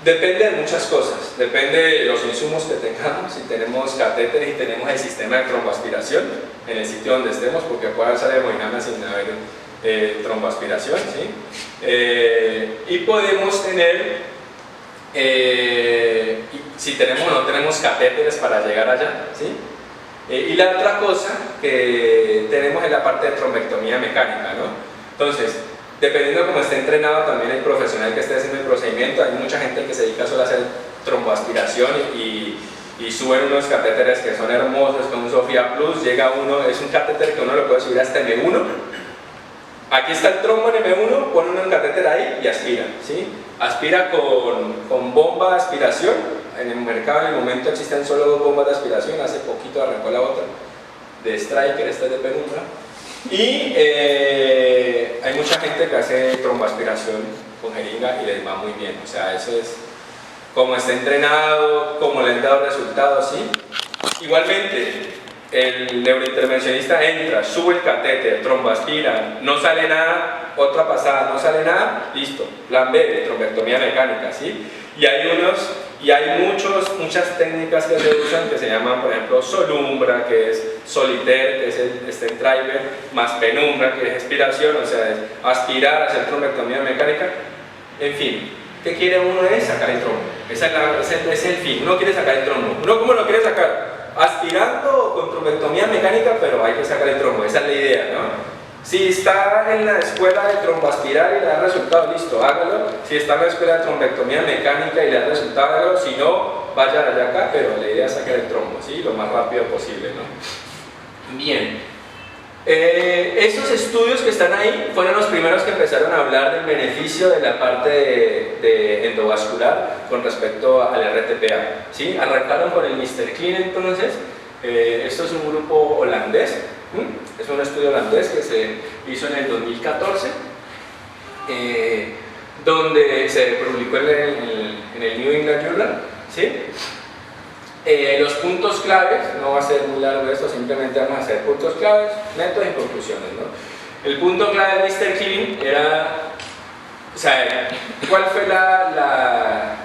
Speaker 1: Depende de muchas cosas, depende de los insumos que tengamos, si tenemos catéteres y tenemos el sistema de tromboaspiración en el sitio donde estemos, porque puede ser hemodinamia sin haber tromboaspiración, ¿sí? Y podemos tener, si tenemos o no tenemos catéteres para llegar allá, ¿sí? Y la otra cosa que tenemos es la parte de trombectomía mecánica, ¿no? Entonces, dependiendo de cómo esté entrenado también el profesional que esté haciendo el procedimiento, hay mucha gente que se dedica solo a hacer tromboaspiración y suben unos catéteres que son hermosos con un Sofia Plus, llega uno, es un catéter que uno lo puede subir hasta M1, aquí está el trombo en M1, pone uno en catéter ahí y aspira, ¿sí? Aspira con bomba de aspiración, en el mercado en el momento existen solo 2 bombas de aspiración, hace poquito arrancó la otra, de Stryker, esta es de Penumbra. Y hay mucha gente que hace tromboaspiración con jeringa y les va muy bien. O sea, eso es como está entrenado, como le han dado resultados, ¿sí? Igualmente, el neurointervencionista entra, sube el catéter, tromboaspira, no sale nada, otra pasada, no sale nada, listo, plan B, trombectomía mecánica, ¿sí? Y hay muchas técnicas que se usan que se llaman, por ejemplo, solumbra, que es solitaire, que es el stent driver, más penumbra, que es expiración, o sea, es aspirar, hacer trombectomía mecánica, en fin. ¿Qué quiere uno? Es sacar el trombo. Ese es el fin. Uno quiere sacar el trombo. ¿Uno cómo lo quiere sacar? Aspirando o con trombectomía mecánica, pero hay que sacar el trombo. Esa es la idea, ¿no? Si está en la escuela de tromboaspirar y le da resultado, listo, hágalo. Si está en la escuela de trombectomía mecánica y le da resultado, hágalo. Si no, vaya allá acá, pero la idea es sacar el trombo, ¿sí? Lo más rápido posible, ¿no? Bien. Estos estudios que están ahí fueron los primeros que empezaron a hablar del beneficio de la parte de endovascular con respecto al RTPA, ¿sí? Arrancaron con el Mr. Clean entonces. Esto es un grupo holandés, es un estudio holandés que se hizo en el 2014, donde se publicó en el New England Journal, ¿sí? Los puntos claves, no va a ser muy largo esto, simplemente vamos a hacer puntos claves, métodos y conclusiones, ¿no? El punto clave de Mr. Clean era, o sea, ¿cuál fue la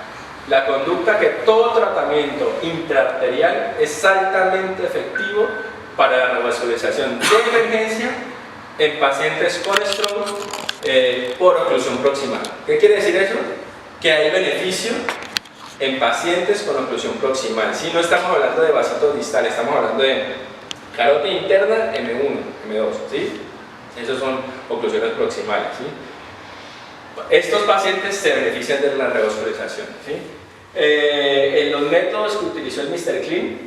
Speaker 1: conducta? Que todo tratamiento intraarterial es altamente efectivo para la revascularización de emergencia en pacientes con stroke por oclusión proximal. ¿Qué quiere decir eso? Que hay beneficio en pacientes con oclusión proximal. Si no estamos hablando de vasitos distales, estamos hablando de carótida interna, M1, M2, ¿sí? Esos son oclusiones proximales, ¿sí? Estos pacientes se benefician de la revascularización, ¿sí? En los métodos que utilizó el Mr. Clean,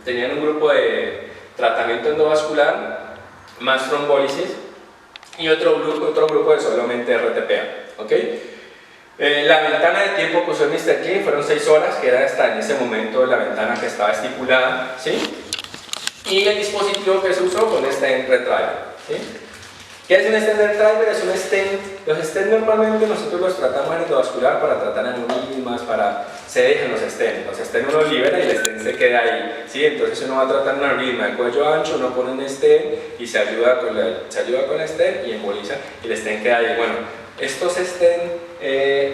Speaker 1: tenían un grupo de tratamiento endovascular, más trombólisis, y otro grupo de solamente RTPA, ¿ok? La ventana de tiempo que usó el Mr. Clean fueron 6 horas, que era hasta en ese momento la ventana que estaba estipulada, ¿sí? Y el dispositivo que se usó fue un stent retriever, ¿sí? ¿Qué es un stent retriever? Es un stent. Los stents normalmente nosotros los tratamos en endovascular para tratar aneurismas, se dejan los stents. Los stents uno los libera y el stent se queda ahí, ¿sí? Entonces uno va a tratar un aneurisma de cuello ancho, uno pone un stent y se ayuda con el stent y emboliza y el stent queda ahí. Bueno, estos stent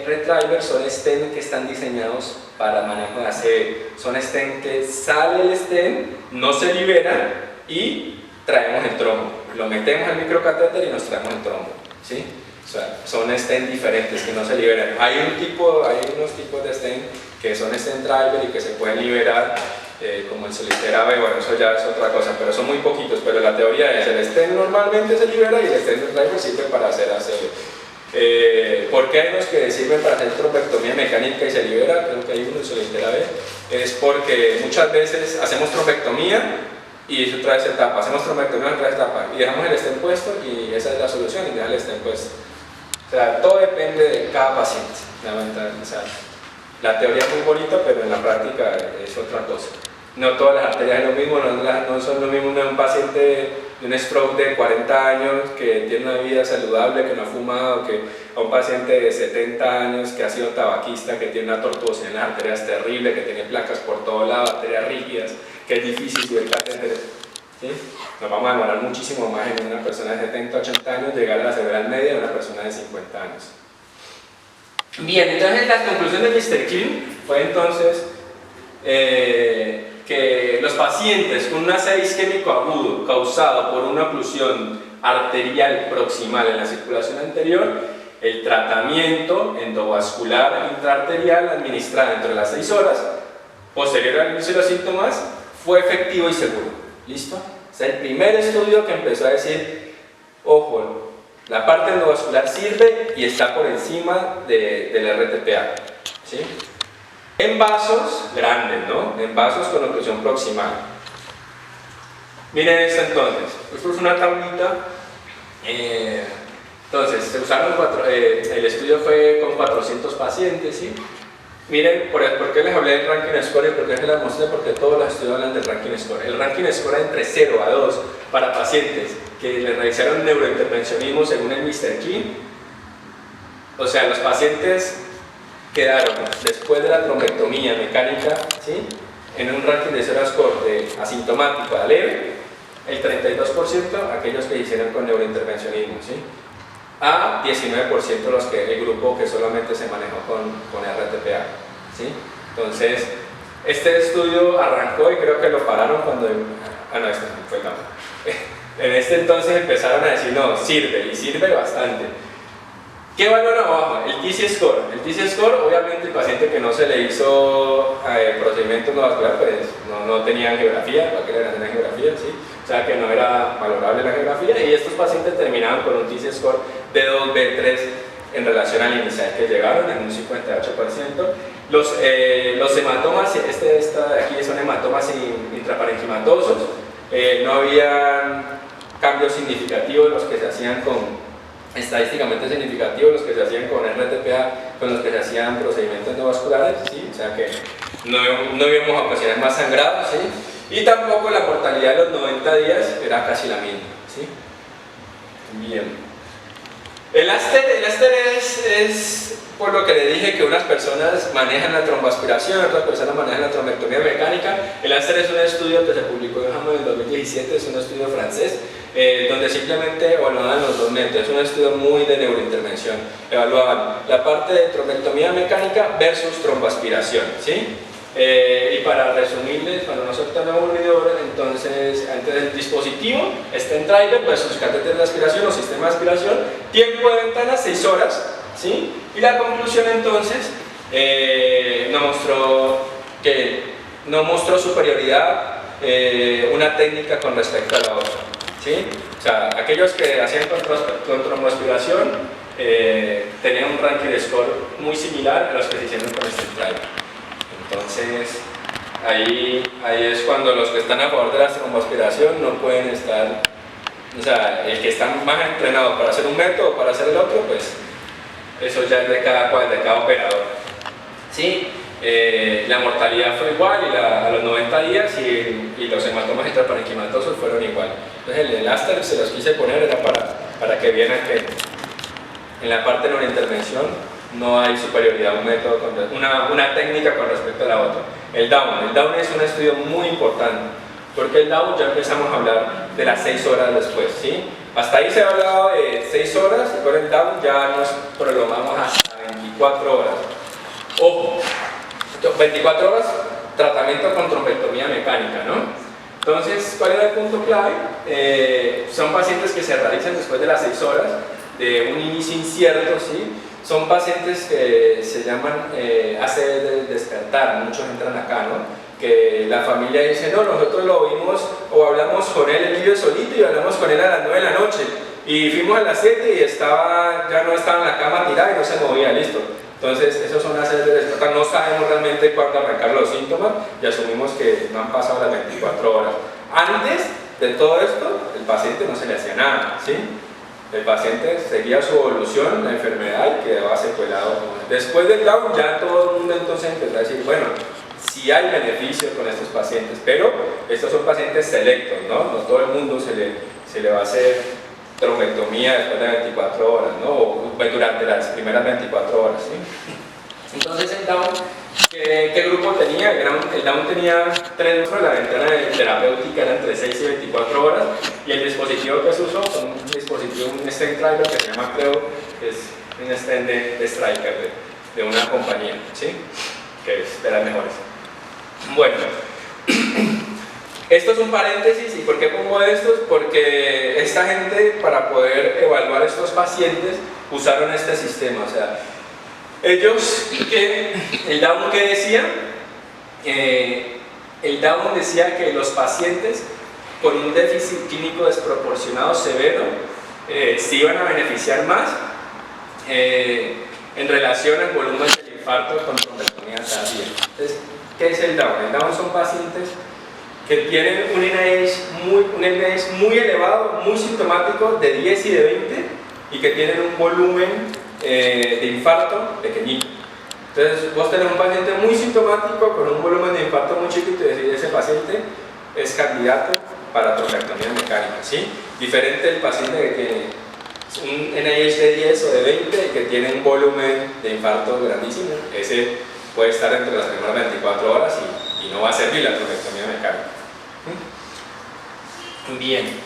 Speaker 1: retrievers son stent que están diseñados para manejo de ACV. Son stent que sale el stent, no se libera y traemos el trombo. Lo metemos al microcatéter y nos traemos el trombo, ¿sí? O sea, son stent diferentes que no se liberan. Hay unos tipos de stent que son stent driver y que se pueden liberar, como el solitaire AB, bueno, eso ya es otra cosa, pero son muy poquitos. Pero la teoría es: el stent normalmente se libera y el stent driver sirve para hacer ACV. ¿Por qué hay unos que sirven para hacer trombectomía mecánica y se libera? Creo que hay uno en solitaire AB. Es porque muchas veces hacemos trombectomía y eso otra vez se tapa, hacemos trombectomía y otra vez tapa, y dejamos el stent puesto y esa es la solución, y dejar el stent puesto. O sea, todo depende de cada paciente. O sea, la teoría es muy bonita, pero en la práctica es otra cosa. No todas las arterias es lo mismo, no son lo mismo un paciente de un stroke de 40 años que tiene una vida saludable, que no ha fumado, que a un paciente de 70 años que ha sido tabaquista, que tiene una tortuosidad en las arterias terrible, que tiene placas por todos lados, arterias rígidas, que es difícil subir catéteres, ¿sí? Nos vamos a demorar muchísimo más en una persona de 70, 80 años llegar a la cerebral media de una persona de 50 años. Bien, entonces la conclusión de Mr. Clean fue entonces que los pacientes con un ACV isquémico agudo causado por una oclusión arterial proximal en la circulación anterior, el tratamiento endovascular intraarterial administrado dentro de las 6 horas posterior al inicio de los síntomas fue efectivo y seguro. ¿Listo? Es el primer estudio que empezó a decir: ojo, la parte endovascular sirve y está por encima del RTPA, ¿sí? En vasos grandes, ¿no? En vasos con oclusión proximal. Miren esto entonces. Esto es una tablita. Entonces, se usaron el estudio fue con 400 pacientes, ¿sí? Miren, ¿por qué les hablé del ranking score y por qué se las mostré? Porque todos los estudios hablan del ranking score. El ranking score entre 0 a 2 para pacientes que le realizaron neurointervencionismo según el Mr. Clean O sea, los pacientes quedaron después de la trombectomía mecánica, ¿sí?, en un ranking de 0 a score de asintomático a leve, el 32% aquellos que hicieron con neurointervencionismo, ¿sí?, a 19% el grupo que solamente se manejó con RTPA, ¿sí? Entonces, este estudio arrancó y creo que lo pararon cuando... no, este fue el campo. En este entonces empezaron a decir, no, sirve, y sirve bastante. ¿Qué valor abajo? El TC score. El TC score, obviamente el paciente que no se le hizo procedimiento endovascular, pues no tenía geografía, ¿para qué le hacen la geografía? ¿Sí? O sea que no era valorable la geografía, y estos pacientes terminaban con un TC score de 2, B3 en relación al inicial que llegaron en un 58%. Los hematomas, esta de aquí son hematomas intraparenquimatosos, no había cambios significativos los que se hacían estadísticamente significativos los que se hacían con RTPA, con los que se hacían procedimientos endovasculares, ¿sí? O sea que no íbamos a ocasionar más sangrado, ¿sí? Y tampoco la mortalidad de los 90 días era casi la misma, ¿sí? Bien. El Aster es por lo que le dije que unas personas manejan la tromboaspiración, otras personas manejan la trombectomía mecánica. El Aster es un estudio que se publicó en JAMA en el 2017, es un estudio francés, donde simplemente evaluaban los dos métodos. Es un estudio muy de neurointervención. Evaluaban la parte de trombectomía mecánica versus tromboaspiración, ¿sí? Y para resumirles, para no ser tan aburridor, entonces el dispositivo está en driver versus catéter de aspiración o sistema de aspiración, tiempo de ventana 6 horas, ¿sí? Y la conclusión entonces no mostró superioridad una técnica con respecto a la otra, ¿sí? O sea, aquellos que hacían con tromboaspiración tenían un ranking de score muy similar a los que se hicieron con este driver. Entonces, ahí es cuando los que están a favor de la tromboaspiración no pueden estar, o sea, el que está más entrenado para hacer un método o para hacer el otro, pues eso ya es de cada cual, de cada operador. Sí, la mortalidad fue igual a los 90 días y los hematomas intraparenquimatosos fueron igual. Entonces el Aster se los quise poner era para que vieran que en la parte de la intervención no hay superioridad, un método, una técnica con respecto a la otra. El Down es un estudio muy importante, porque el Down ya empezamos a hablar de las 6 horas después, ¿sí? Hasta ahí se ha hablado de 6 horas y con el Down ya nos prolongamos hasta 24 horas. Ojo, 24 horas tratamiento con trombectomía mecánica, ¿no? Entonces, ¿cuál era el punto clave? Son pacientes que se realizan después de las 6 horas de un inicio incierto, ¿sí? Son pacientes que se llaman AC de despertar, muchos entran acá, ¿no? Que la familia dice, no, nosotros lo vimos o hablamos con él, él vive solito y hablamos con él a las 9 de la noche y fuimos a las 7 y ya no estaba en la cama tirada y no se movía, listo. Entonces, esos son AC de despertar, no sabemos realmente cuándo arrancar los síntomas y asumimos que no han pasado las 24 horas. Antes de todo esto, el paciente no se le hacía nada, ¿sí? El paciente seguía su evolución, la enfermedad y quedaba secuelado. Después del Down ya todo el mundo entonces empezó a decir, bueno, sí hay beneficio con estos pacientes, pero estos son pacientes selectos, ¿no? No todo el mundo se le va a hacer trombectomía después de 24 horas, ¿no? O durante las primeras 24 horas, ¿sí? Entonces el Down, ¿qué grupo tenía? El Down tenía 3 grupos, la ventana terapéutica era entre 6 y 24 horas y el dispositivo que se usó fue un stent driver que se llama Creo, que es un stent de Stryker de una compañía, ¿sí? Que es de las mejores. Bueno, esto es un paréntesis. ¿Y por qué pongo esto? Porque esta gente, para poder evaluar estos pacientes, usaron este sistema. O sea, ellos, el Down que decía, el Down decía que los pacientes con un déficit clínico desproporcionado severo se iban a beneficiar más en relación al volumen del infarto con trombectomía tardía. Entonces, ¿qué es el Down? El Down son pacientes que tienen un NIH muy elevado, muy sintomático, de 10 y de 20, y que tienen un volumen de infarto pequeñito. Entonces, vos tenés un paciente muy sintomático con un volumen de infarto muy chiquito y decís, ese paciente es candidato para trombectomía mecánica, ¿sí? Diferente del paciente que tiene un NIH de 10 o de 20 que tiene un volumen de infarto grandísimo, ese puede estar entre las primeras 24 horas y no va a servir la trombectomía mecánica. Bien.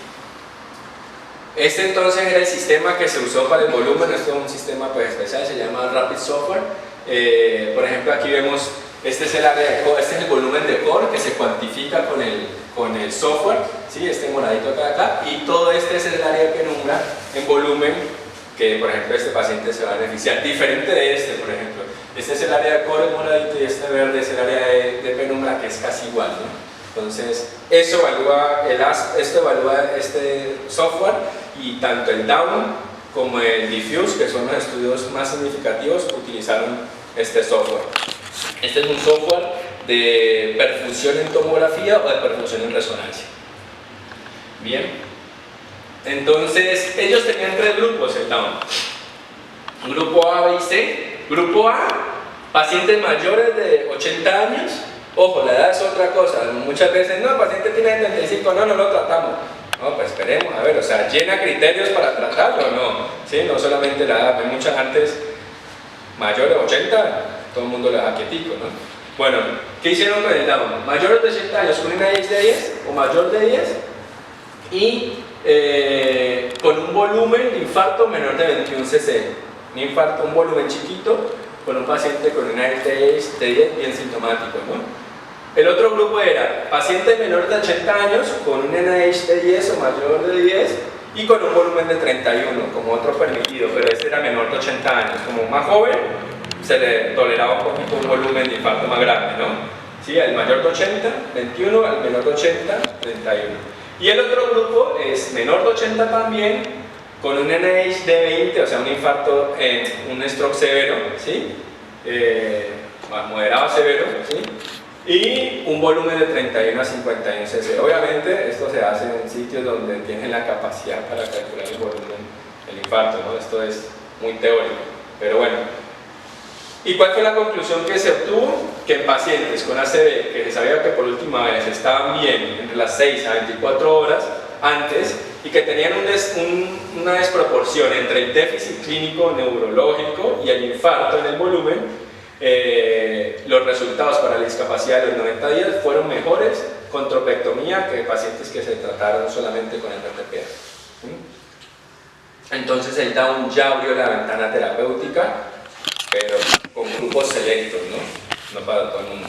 Speaker 1: Este entonces era el sistema que se usó para el volumen. Esto es un sistema pues especial, se llama Rapid Software. Por ejemplo, aquí vemos, este es el área de core, este es el volumen de core que se cuantifica con el software, ¿sí? Este moradito acá, y todo este es el área de penumbra en volumen que, por ejemplo, este paciente se va a beneficiar, diferente de este, por ejemplo. Este es el área de core moradito y este verde es el área de penumbra, que es casi igual, ¿no? Entonces, esto evalúa este software, y tanto el Down como el Diffuse, que son los estudios más significativos, utilizaron este software. Este es un software de perfusión en tomografía o de perfusión en resonancia. Bien. Entonces, ellos tenían 3 grupos, el Down. Grupo A, B y C. Grupo A, pacientes mayores de 80 años. Ojo, la edad es otra cosa. Muchas veces, no, el paciente tiene 75, no lo tratamos. No, pues esperemos, a ver, o sea, ¿llena criterios para tratarlo o no? ¿Sí? No solamente la edad, hay muchas antes mayores de 80, todo el mundo le da quietico, ¿no? Bueno, ¿qué hicieron con el Down? Mayores de 80 años con un NIH de 10 o mayor de 10 y con un volumen de infarto menor de 21 cc. Un infarto, un volumen chiquito con un paciente con un NIH de 10 bien sintomático, ¿no? El otro grupo era pacientes menores de 80 años con un NIH de 10 o mayor de 10 y con un volumen de 31 como otro permitido, pero este era menor de 80 años. Como más joven se le toleraba un poquito un volumen de infarto más grande, ¿no? Sí, el mayor de 80, 21, el menor de 80, 31. Y el otro grupo es menor de 80 también, con un NIH de 20, o sea, un infarto, un stroke severo, ¿sí? Moderado a severo, ¿sí? Y un volumen de 31 a 51 cc. Obviamente esto se hace en sitios donde tienen la capacidad para calcular el volumen del infarto, ¿no? Esto es muy teórico, pero bueno. ¿Y cuál fue la conclusión que se obtuvo? Que en pacientes con ACV, que se sabía que por última vez estaban bien entre las 6 a 24 horas antes y que tenían una desproporción entre el déficit clínico neurológico y el infarto en el volumen, los resultados para la discapacidad de los 90 días fueron mejores con trombectomía que pacientes que se trataron solamente con el RTPA. Entonces el Down ya abrió la ventana terapéutica, pero con grupos selectos, ¿no? No para todo el mundo.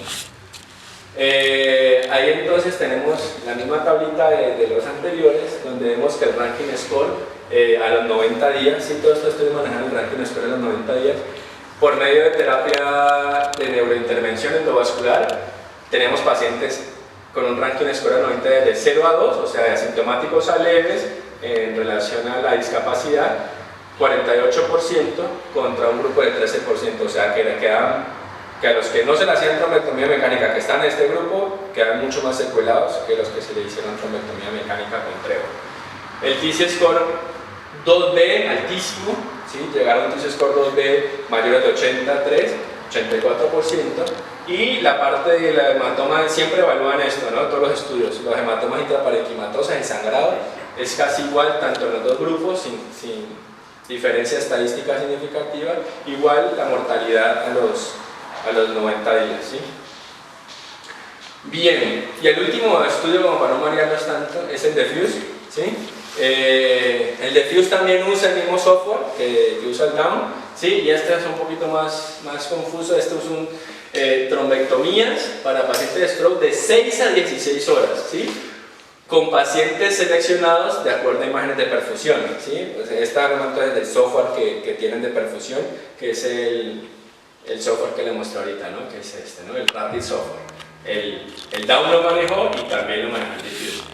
Speaker 1: Ahí entonces tenemos la misma tablita de los anteriores, donde vemos que el ranking score a los 90 días, sí, todo esto estoy manejando el ranking score a los 90 días, por medio de terapia de neurointervención endovascular, tenemos pacientes con un ranking score a 90 días de 0 a 2, o sea, de asintomáticos a leves en relación a la discapacidad, 48% contra un grupo de 13%, o sea, que a los que no se le hacían trombectomía mecánica, que están en este grupo, quedan mucho más secuelados que los que se le hicieron trombectomía mecánica con trevo. El T-score 2B, altísimo, ¿sí? Llegaron a un T-score 2B mayores de 83, 84%, y la parte de la hematoma, siempre evalúan esto, ¿no? Todos los estudios, los hematomas intraparenquimatosas en sangrado, es casi igual tanto en los dos grupos, sin diferencia estadística significativa, igual la mortalidad a los 90 días, ¿sí? Bien, y el último estudio, como para no marearnos tanto, es el Diffuse, ¿sí? El Diffuse también usa el mismo software que usa el Down, ¿sí? Y este es un poquito más confuso. Esto es un trombectomías para pacientes de stroke de 6 a 16 horas, ¿sí? Con pacientes seleccionados de acuerdo a imágenes de perfusión, ¿sí? Pues esta es entonces del software que tienen de perfusión, que es el software que le mostré ahorita, ¿no? Que es este, ¿no? El Rapid Software. El Down lo manejó y también lo manejó el Diffuse.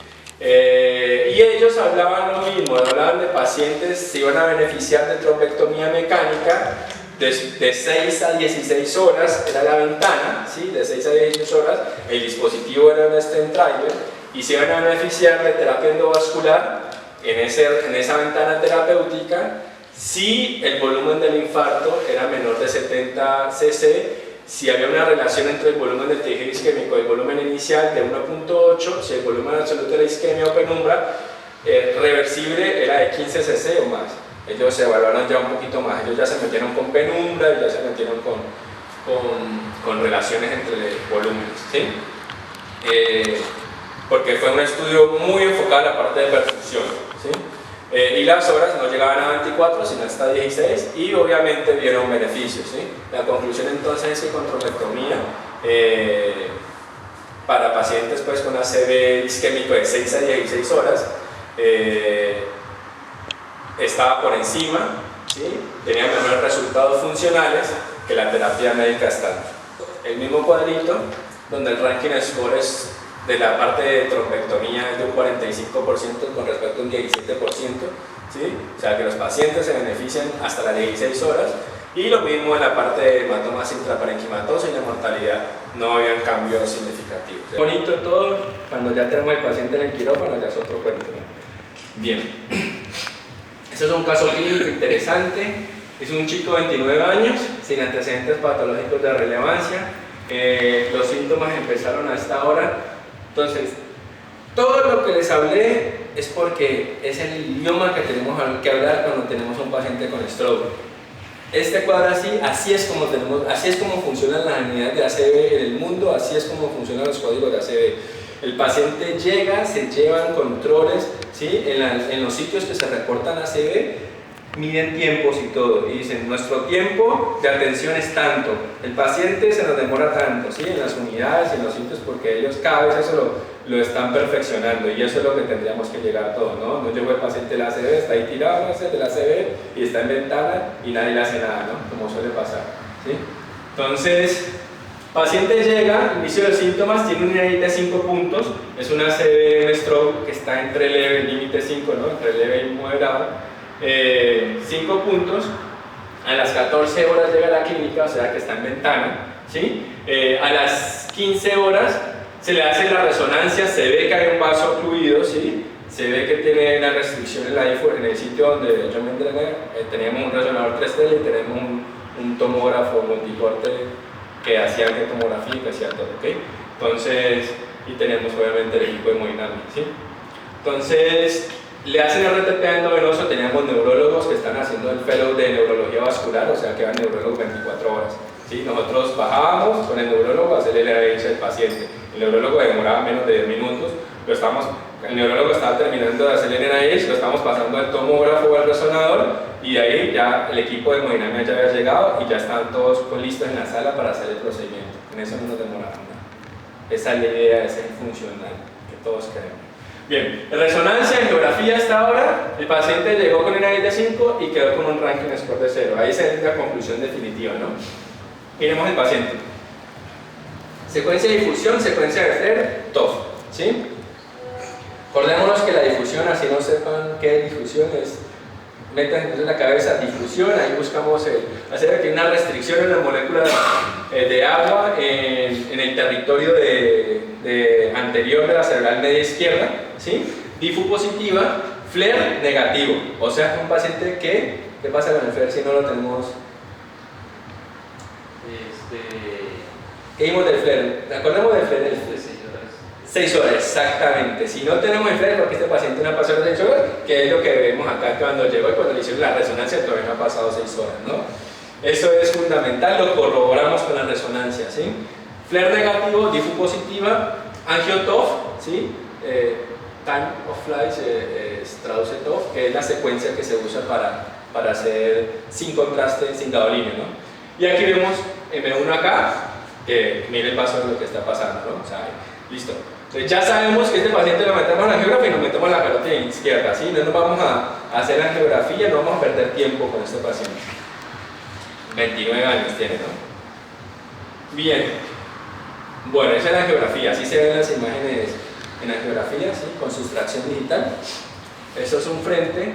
Speaker 1: Y ellos hablaban lo mismo, hablaban de pacientes que se iban a beneficiar de trombectomía mecánica de 6 a 16 horas, era la ventana, ¿sí? De 6 a 16 horas, el dispositivo era un stent driver, y se iban a beneficiar de terapia endovascular en esa ventana terapéutica si el volumen del infarto era menor de 70 cc, si había una relación entre el volumen del tejido isquémico y el volumen inicial de 1.8, si el volumen absoluto de la isquemia o penumbra reversible era de 15 cc o más. Ellos se evaluaron ya un poquito más, ellos ya se metieron con penumbra y ya se metieron con relaciones entre volúmenes, ¿sí? Porque fue un estudio muy enfocado en la parte de perfusión, ¿sí? Y las horas no llegaban a 24 sino hasta 16 y obviamente vieron beneficios, ¿sí? La conclusión entonces es que con trombectomía para pacientes pues, con ACV isquémico de 6 a 16 horas estaba por encima, ¿sí? Tenía mejores resultados funcionales que la terapia médica estándar. El mismo cuadrito donde el ranking score es de la parte de trombectomía es de un 45% con respecto a un 17%, ¿sí? O sea que los pacientes se benefician hasta las 16 horas y lo mismo en la parte de hematomas intraparenquimatosa y la mortalidad no habían cambios significativos. Bonito todo, cuando ya tenemos el paciente en el quirófano ya es otro cuento, ¿no? Bien. Este es un caso clínico interesante, es un chico de 29 años, sin antecedentes patológicos de relevancia, los síntomas empezaron a esta hora, entonces todo lo que les hablé es porque es el idioma que tenemos que hablar cuando tenemos un paciente con stroke. Este cuadro así es como funcionan las unidades de ACV en el mundo, así es como funcionan los códigos de ACV. El paciente llega, se llevan controles, ¿sí? en los sitios que se reportan ACV, miden tiempos y todo, y dicen, nuestro tiempo de atención es tanto, el paciente se nos demora tanto, ¿sí? En las unidades, en los sitios, porque ellos cada vez eso lo están perfeccionando, y eso es lo que tendríamos que llegar todos, ¿no? No llegó el paciente del ACV, está ahí tirado, no sé, del ACV, y está en ventana, y nadie le hace nada, ¿no? Como suele pasar, ¿sí? Entonces, paciente llega, inicio de síntomas, tiene un INAID de 5 puntos, es una ACV, un stroke que está entre leve y límite 5, ¿no? Entre leve y moderado. 5 puntos, a las 14 horas llega a la clínica, o sea que está en ventana, ¿sí? A las 15 horas se le hace la resonancia, se ve que hay un vaso ocluido, ¿sí? Se ve que tiene una restricción en el sitio donde yo me entrené, teníamos un resonador 3T y tenemos un tomógrafo multicorte que hacía tomografía y que hacía todo, ¿ok? Entonces, y tenemos obviamente el equipo de hemodinámica, ¿sí? Entonces, le hacen RTP endovenoso, teníamos neurólogos que están haciendo el fellow de neurología vascular, o sea que eran neurólogos 24 horas. ¿Sí? Nosotros bajábamos con el neurólogo a hacer el AH del paciente. El neurólogo demoraba menos de 10 minutos, el neurólogo estaba terminando de hacer el NIH, lo estábamos pasando al tomógrafo o al resonador y de ahí ya el equipo de hemodinámica ya había llegado y ya estaban todos listos en la sala para hacer el procedimiento. En eso no nos demoramos nada. Esa es la idea de ser funcional que todos queremos. Bien, en resonancia, en geografía hasta ahora, el paciente llegó con un NIH de 5 y quedó con un ranking score de 0. Ahí se es la conclusión definitiva, ¿no? Miremos el paciente. Secuencia de difusión, secuencia de Flair, TOF, ¿sí? Acordémonos que la difusión, así no sepan qué difusión es, metan entonces en la cabeza difusión, ahí buscamos hacer aquí una restricción en las moléculas de agua en el territorio anterior de la cerebral media izquierda, ¿sí? Difu positiva, Flair negativo, o sea que un paciente que, ¿qué pasa con el Flair si no lo tenemos? ¿Qué vimos del Flair? ¿Recordemos del Flair? 6 horas, exactamente. Si no tenemos el Flair, porque este paciente no ha pasado 6 horas, que es lo que vemos acá cuando llegó y cuando le hicieron la resonancia todavía no ha pasado 6 horas, ¿no? Eso es fundamental, lo corroboramos con la resonancia, ¿sí? Flair negativo, difu positiva, angio-TOF, ¿sí? Time of flight se traduce TOF, que es la secuencia que se usa para hacer sin contraste, sin gadolinio, ¿no? Y aquí vemos M1 acá, que mire el paso de lo que está pasando, ¿no? O sea, listo. Entonces ya sabemos que este paciente lo metemos en la angiografía y lo metemos en la carótida izquierda, ¿sí? No nos vamos a hacer la angiografía, no vamos a perder tiempo con este paciente. 29 años tiene, ¿no? Bien. Bueno, esa es la angiografía, así se ven las imágenes en la angiografía, ¿sí? Con sustracción digital. Eso es un frente,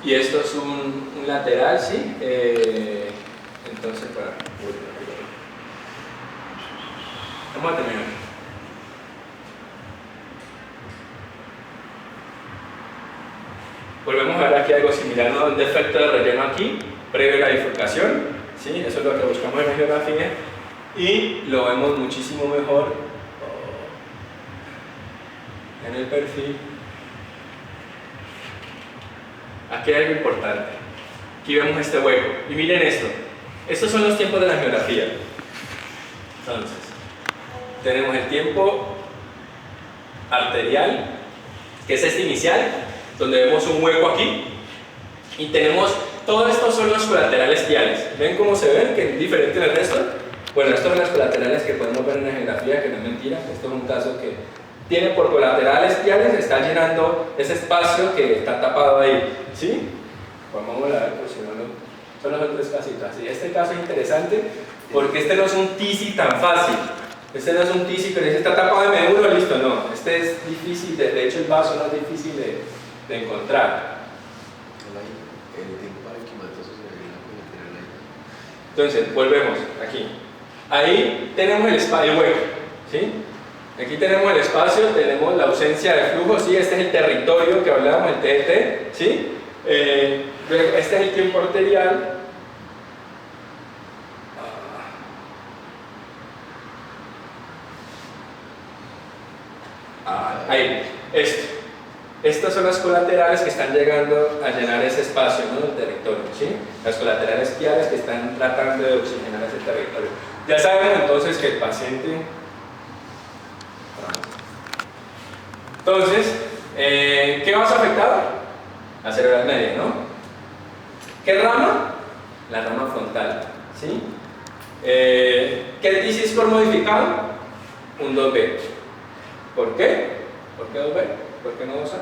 Speaker 1: y esto es un lateral, ¿sí? Entonces, vamos a terminar. Volvemos a ver aquí algo similar, ¿no? Un defecto de relleno aquí, previo a la bifurcación, ¿sí? Eso es lo que buscamos en la geografía y lo vemos muchísimo mejor en el perfil aquí hay algo importante. Aquí vemos este hueco. Y miren esto. Estos son los tiempos de la geografía. Entonces, tenemos el tiempo arterial, que es este inicial, donde vemos un hueco aquí. Y tenemos, todos estos son los colaterales viales. ¿Ven cómo se ven? Que es diferente del resto. Bueno, estos son los colaterales que podemos ver en la geografía, que no es mentira. Esto es un caso que tiene por colaterales viales, está llenando ese espacio que está tapado ahí. ¿Sí? Pues vamos a ver, pues si no, son los otros casitos. Y este caso es interesante porque este no es un TISI tan fácil. Este no es un TISI que dice está tapado de meuro, listo, no. Este es difícil, de hecho el vaso no es difícil de encontrar. Entonces, volvemos aquí. Ahí tenemos el hueco, ¿sí? Aquí tenemos el espacio, tenemos la ausencia de flujo, ¿sí? Este es el territorio que hablábamos, el TET, ¿sí? Este es el tiempo arterial. Ahí, estas son las colaterales que están llegando a llenar ese espacio, ¿no? Del territorio, ¿sí? Las colaterales viales que están tratando de oxigenar ese territorio. Ya sabemos entonces que el paciente... Entonces, ¿qué vas a afectar? La cerebral media, ¿no? ¿Qué rama? La rama frontal, ¿sí? ¿Qué TISI score modificado? Un 2B. ¿Por qué? ¿Por qué 2B? ¿Por qué no 2A?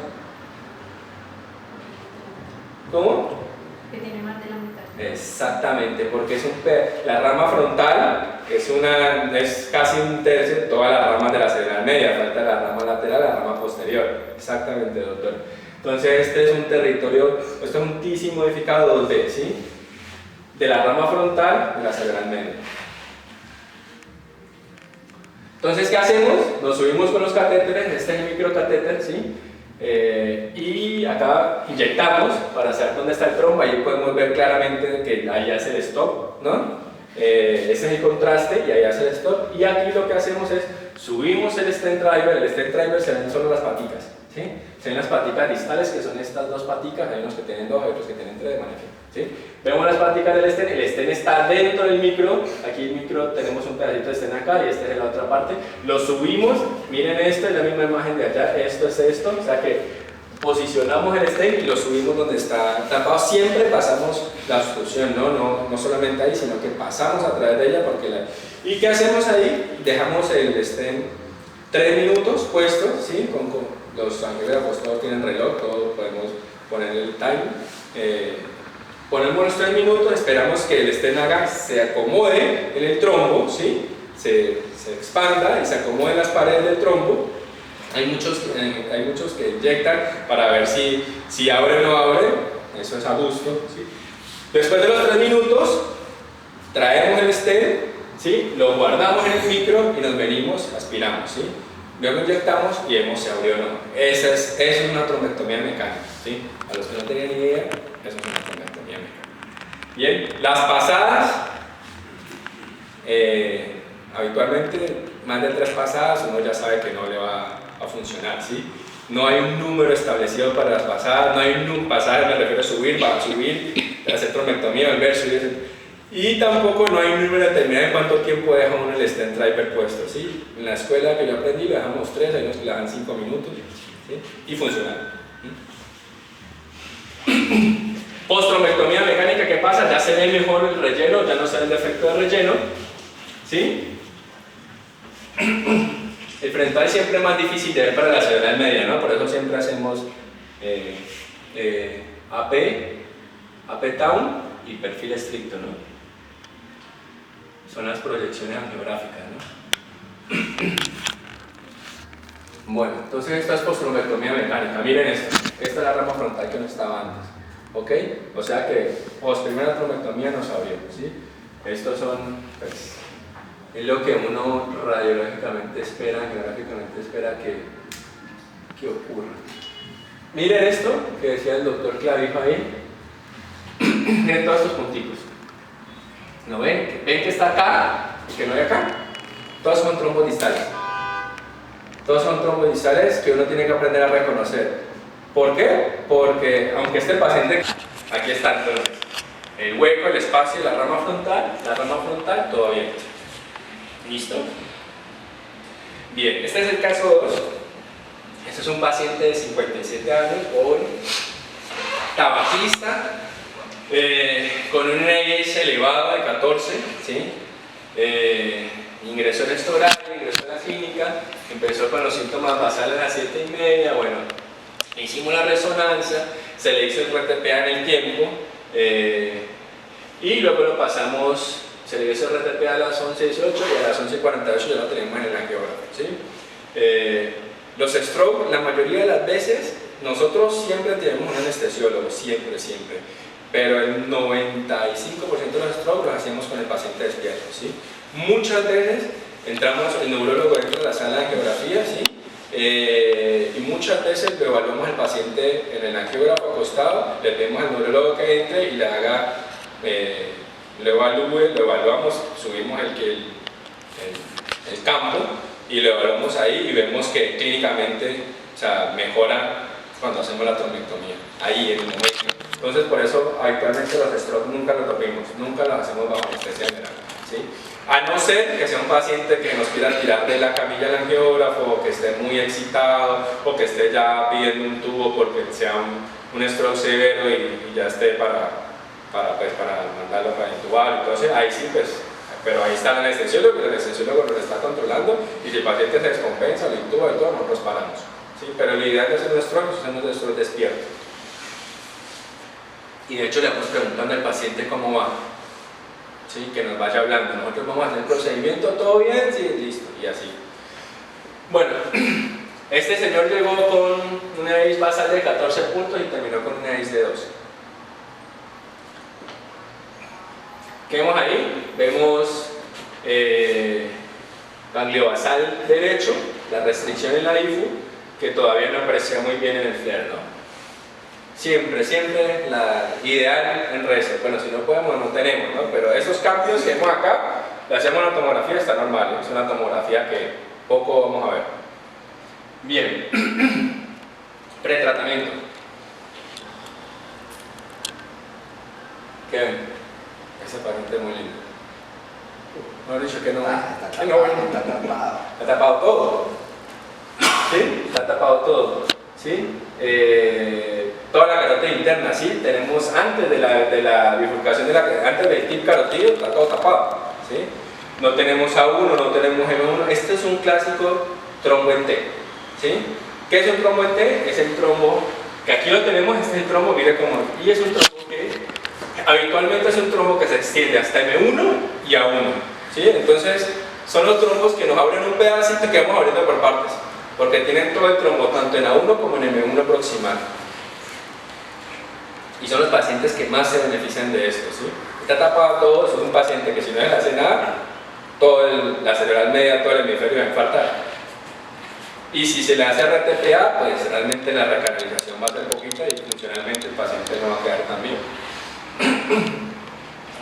Speaker 1: ¿Cómo?
Speaker 2: Que tiene más de la mitad.
Speaker 1: Exactamente, porque es la rama frontal es casi un tercio de todas las ramas de la cerebral media, falta la rama lateral, la rama posterior. Exactamente, doctor. Entonces este es un territorio, esto es un TISI modificado 2D, ¿sí? De la rama frontal de la cerebral media. Entonces, ¿qué hacemos? Nos subimos con los catéteres, este es el microcatéter, ¿sí? Y acá inyectamos para saber dónde está el trombo, ahí podemos ver claramente que ahí hace el stop, ¿no? Ese es el contraste y ahí hace el stop. Y aquí lo que hacemos es subimos el stent driver, el stent driver se ven solo las paticas, ¿sí? Se ven las paticas distales, que son estas dos paticas, hay unos que tienen dos, hay otros que tienen tres, de manera que, ¿sí? Vemos las paticas del stent, el stent está dentro del micro, aquí el micro tenemos un pedacito de stent acá y este es en la otra parte, lo subimos, miren esto, es la misma imagen de allá, esto es esto, o sea que posicionamos el stent y lo subimos donde está tapado, siempre pasamos la obstrucción, no solamente ahí, sino que pasamos a través de ella porque ¿y qué hacemos ahí? Dejamos el stent 3 minutos puesto, ¿sí? Con los angiógrafos todos tienen reloj, todos podemos poner el time. Ponemos los 3 minutos, esperamos que el stent se acomode en el trombo, ¿sí? se expanda y se acomode en las paredes del trombo. Hay muchos que inyectan para ver si abre o no abre, eso es a gusto, ¿sí? Después de los 3 minutos, traemos el stent, ¿sí? Lo guardamos en el micro y nos venimos, aspiramos, ¿sí? Luego inyectamos y vemos si abrió o no. Eso es una trombectomía mecánica, ¿sí? A los que no tenían idea, eso es una trombectomía mecánica. Bien, las pasadas, habitualmente más de 3 pasadas uno ya sabe que no le va a funcionar, ¿sí? No hay un número establecido para las pasadas, no hay un pasaje, me refiero a subir, va a subir, hacer trombectomía, volver, subir. Y tampoco no hay un número determinado de cuánto tiempo deja uno el stent driver puesto, ¿sí? En la escuela que yo aprendí lo dejamos 3, hay unos que le dan 5 minutos, ¿sí? Y funciona. Post-trombectomía mecánica, ¿qué pasa? Ya se ve mejor el relleno, ya no se ve el defecto de relleno, ¿sí? El frontal siempre es más difícil de ver para la cerebral media, ¿no? Por eso siempre hacemos AP Town y perfil estricto, ¿no? Son las proyecciones angiográficas, ¿no? Bueno, entonces esta es post-trombectomía mecánica. Miren esto, esta es la rama frontal que no estaba antes, ¿ok? O sea que post-primera trombectomía no se abrió, ¿sí? Estos son, pues, es lo que uno radiológicamente espera, angiográficamente espera que ocurra. Miren esto que decía el doctor Clavijo ahí. Miren todos estos puntitos. ¿No ven? ¿Ven que está acá y que no hay acá? Todos son trombos distales. Todos son trombos distales que uno tiene que aprender a reconocer. ¿Por qué? Porque aunque este paciente, aquí está entonces, el hueco, el espacio y la rama frontal, todo bien. ¿Listo? Bien, este es el caso 2. Este es un paciente de 57 años, joven, tabaquista, con un NIH elevado de 14, ¿sí? Ingresó en este horario, ingresó en la clínica, empezó con los síntomas basales a las 7:30, bueno, hicimos la resonancia, se le hizo el RTPA en el tiempo, y luego lo pasamos, se le hizo el RTPA a las 11:18 y a las 11:48 ya lo tenemos en el angiógrafo, ¿sí? Los stroke, la mayoría de las veces, nosotros siempre tenemos un anestesiólogo, siempre, pero el 95% de los stroke los hacemos con el paciente despierto, ¿sí? Muchas veces entramos, el neurólogo dentro de la sala de angiografía, ¿sí? Y muchas veces lo evaluamos el paciente en el angiógrafo acostado, le pedimos al neurólogo que entre y le haga, lo evalúe, lo evaluamos, subimos el campo y lo evaluamos ahí y vemos que clínicamente, o sea, mejora cuando hacemos la trombectomía, ahí en el momento. Entonces por eso actualmente los stroke nunca los dormimos, nunca los hacemos bajo anestesia general, ¿sí? A no ser que sea un paciente que nos quiera tirar de la camilla al angiógrafo, o que esté muy excitado, o que esté ya pidiendo un tubo porque sea un stroke severo y ya esté para mandarlo para intubar. Entonces ahí sí, pues, pero ahí está el anestesiólogo lo está controlando, y si el paciente se descompensa, lo intuba y todo, nosotros paramos, ¿sí? Pero la idea de hacer un stroke es hacer un stroke despierto. Y de hecho le vamos preguntando al paciente cómo va, ¿sí? Que nos vaya hablando, nosotros vamos a hacer el procedimiento, ¿todo bien? Sí, listo, y así. Bueno, este señor llegó con una EIS basal de 14 puntos y terminó con una EIS de 2. ¿Qué vemos ahí? Vemos ganglio basal derecho, la restricción en la IFU, que todavía no aparecía muy bien en el FLAIR, ¿no? Siempre la ideal en reset. Bueno, si no podemos, no tenemos, ¿no? Pero esos cambios que vemos acá, le hacemos una tomografía, está normal, ¿no? Es una tomografía que poco vamos a ver. Bien, pretratamiento. ¿Qué ven? Ese paciente es muy lindo. No he dicho que no.
Speaker 3: Está tapado.
Speaker 1: ¿Está tapado todo? ¿Sí? Está tapado todo. ¿Sí? Toda la carótida interna, ¿sí? Tenemos antes de la bifurcación antes del tip carotido, está todo tapado, ¿sí? No tenemos A1, no tenemos M1. Este es un clásico trombo en T, ¿sí? ¿Qué es un trombo en T? Es el trombo, que aquí lo tenemos, este es el trombo, mire cómo, y es un trombo que habitualmente es un trombo que se extiende hasta M1 y A1, ¿sí? Entonces, son los trombos que nos abren un pedacito que vamos abriendo por partes, porque tienen todo el trombo, tanto en A1 como en M1 proximal. Y son los pacientes que más se benefician de esto, ¿sí? Está tapado todo, eso es un paciente que si no se le hace nada, la cerebral media, todo el hemisferio va a infartar. Y si se le hace RTPA, pues realmente la recanalización va a ser poquita y funcionalmente el paciente no va a quedar tan bien.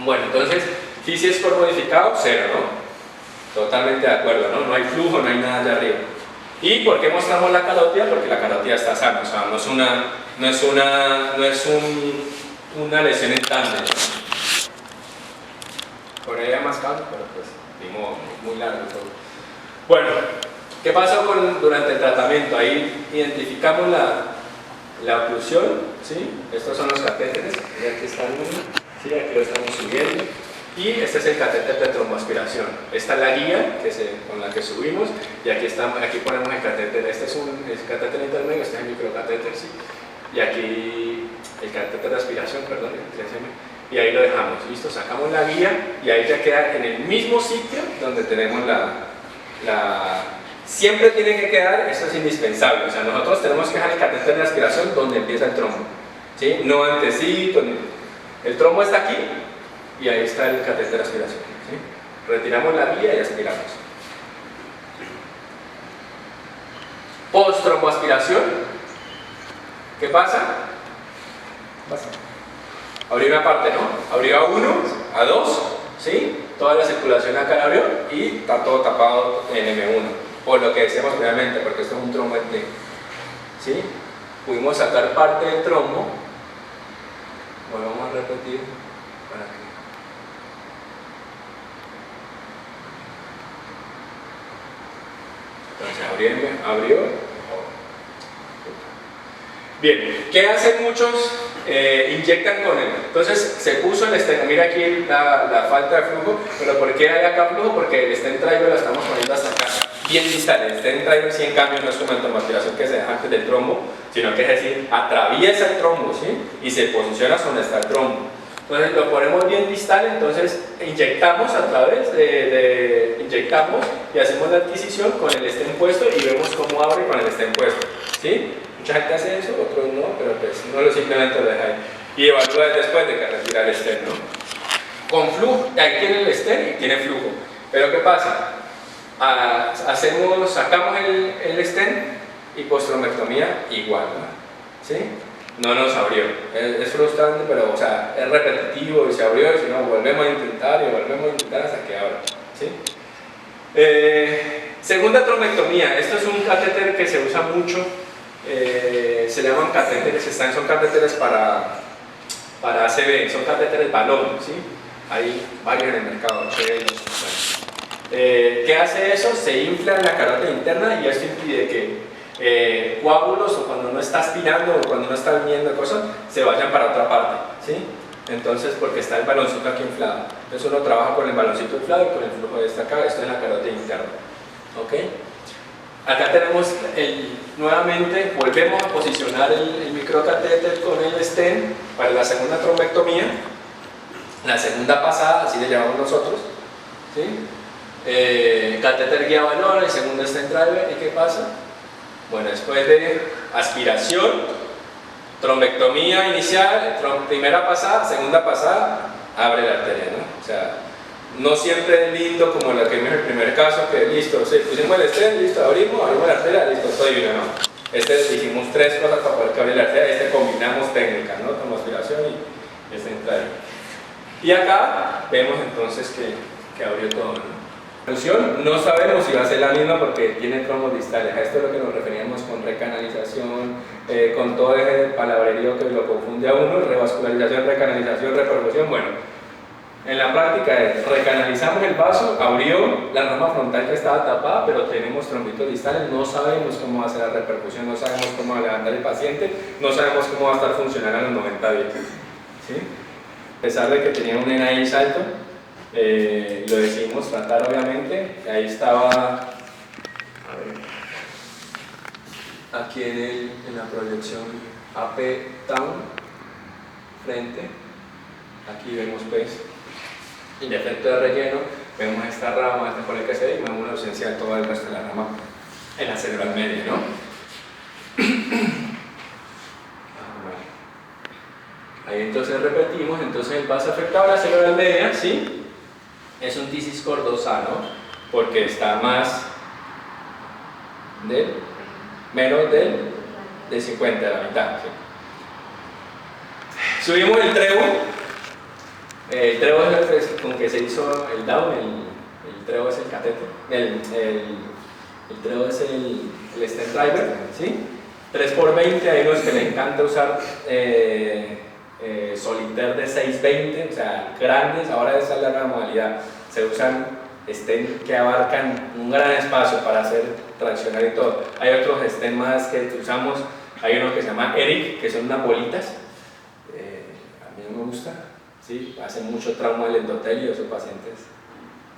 Speaker 1: Bueno, entonces, si es por modificado, 0, ¿no? Totalmente de acuerdo, ¿no? No hay flujo, no hay nada allá arriba. ¿Y por qué mostramos la carótida? Porque la carótida está sana, o sea, no es una lesión en tándem. Por ahí hay más casos, pero pues, dimos muy largo todo. Bueno, ¿qué pasó durante el tratamiento? Ahí identificamos la oclusión, ¿sí? Estos son los catéteres, aquí están uno, ¿sí? Aquí lo estamos subiendo. Y este es el catéter de tromboaspiración. Esta es la guía con la que subimos, y aquí ponemos el catéter. Este es el catéter intermedio, este es el microcatéter, ¿sí? Y aquí el catéter de aspiración, perdón, y ahí lo dejamos, listo, sacamos la guía y ahí ya queda en el mismo sitio donde tenemos siempre tiene que quedar, eso es indispensable, o sea, nosotros tenemos que dejar el catéter de aspiración donde empieza el trombo, ¿sí? No antecito, el trombo está aquí y ahí está el catéter de aspiración, ¿sí? Retiramos la guía y aspiramos. Post tromboaspiración, ¿qué pasa? Abrió una parte, ¿no? Abrió a 1, a 2, ¿sí? Toda la circulación acá la abrió y está todo tapado en M1, por lo que decíamos previamente, porque esto es un trombo en T, ¿sí? pudimos sacar parte del trombo. Volvamos a repetir para que... Entonces abrió. Bien, ¿qué hacen muchos? Inyectan con él. Entonces se puso el stent, mira aquí la falta de flujo, pero ¿por qué hay acá flujo? Porque el stent driver lo estamos poniendo hasta acá, bien distal. El stent driver sí, en cambio, no es como el tromboactivación que se deja antes del trombo, sino que es decir, atraviesa el trombo, ¿sí? Y se posiciona donde está el trombo. Entonces lo ponemos bien distal, entonces inyectamos a través inyectamos y hacemos la adquisición con el stent puesto y vemos cómo abre con el stent puesto, ¿sí? Mucha gente hace eso, otros no, pero pues no lo simplemente lo deja ahí. Y evalúa después de que retira el stent, ¿no? Con flujo, ahí tiene el stent y tiene flujo. Pero ¿qué pasa? Sacamos el stent y postromectomía igual, ¿no? ¿Sí? No nos abrió. Es frustrante, pero o sea, es repetitivo y se abrió, y si no, volvemos a intentar y volvemos a intentar hasta que abra, ¿sí? Segunda tromectomía. Esto es un catéter que se usa mucho. Se llaman catéteres, son catéteres para ACV, son catéteres balón, ¿sí? Hay varios en el mercado, ¿qué hace eso? Se infla en la carótida interna y esto impide que coágulos o cuando no está aspirando o cuando no está viniendo cosas se vayan para otra parte, ¿sí? Entonces, porque está el baloncito aquí inflado. Entonces uno trabaja con el baloncito inflado y con el flujo de esta acá, esto es la carótida interna, ¿ok? Acá tenemos nuevamente, volvemos a posicionar el microcatéter con el stent para la segunda trombectomía, la segunda pasada, así le llamamos nosotros, ¿sí? Catéter guía balón, el segundo stent driver, ¿y qué pasa? Bueno, después de aspiración, trombectomía inicial, primera pasada, segunda pasada, abre la arteria, ¿no? O sea, no siempre es lindo como lo que vimos en el primer caso, que listo, sí, pusimos el stent, listo, abrimos la arteria, listo, estoy bien, ¿no? Dijimos tres cosas para poder abrir la arteria, combinamos técnicas, ¿no? Como aspiración y stent driver. Y acá vemos entonces que abrió todo, ¿no? Conclusión, no sabemos si va a ser la misma porque tiene trombos distales. A esto es lo que nos referíamos con recanalización, con todo ese palabrerío que lo confunde a uno, revascularización, recanalización, repercusión. Bueno, en la práctica es, recanalizamos el vaso, abrió la rama frontal que estaba tapada, pero tenemos trombitos distales, no sabemos cómo va a ser la repercusión, no sabemos cómo va a levantar el paciente, no sabemos cómo va a estar funcionando a los 90 días, ¿sí? A pesar de que tenía un NIH alto, lo decidimos tratar obviamente. Ahí estaba, aquí en la proyección AP down, frente, aquí vemos pues el defecto de relleno, vemos esta rama, este poli que se ve y vemos una ausencia de todo el resto de la rama en la cerebral media, ¿no? Ahí entonces repetimos, entonces el vaso afectado a la cerebral media, ¿sí? Es un T-score 2A, ¿no? Porque está menos de 50, de la mitad, ¿sí? Subimos el trevo. El trevo es el con que se hizo el down, el trevo es el catéter, el trevo es el stent driver, ¿sí? 3x20, hay unos que le encanta usar solitaire de 620, o sea, grandes, ahora esa es la nueva modalidad, se usan stent que abarcan un gran espacio para hacer traccionar y todo. Hay otros stent más que usamos, hay uno que se llama ERIC, que son unas bolitas, a mí no me gusta, ¿sí? Hace mucho trauma al endotelio, esos pacientes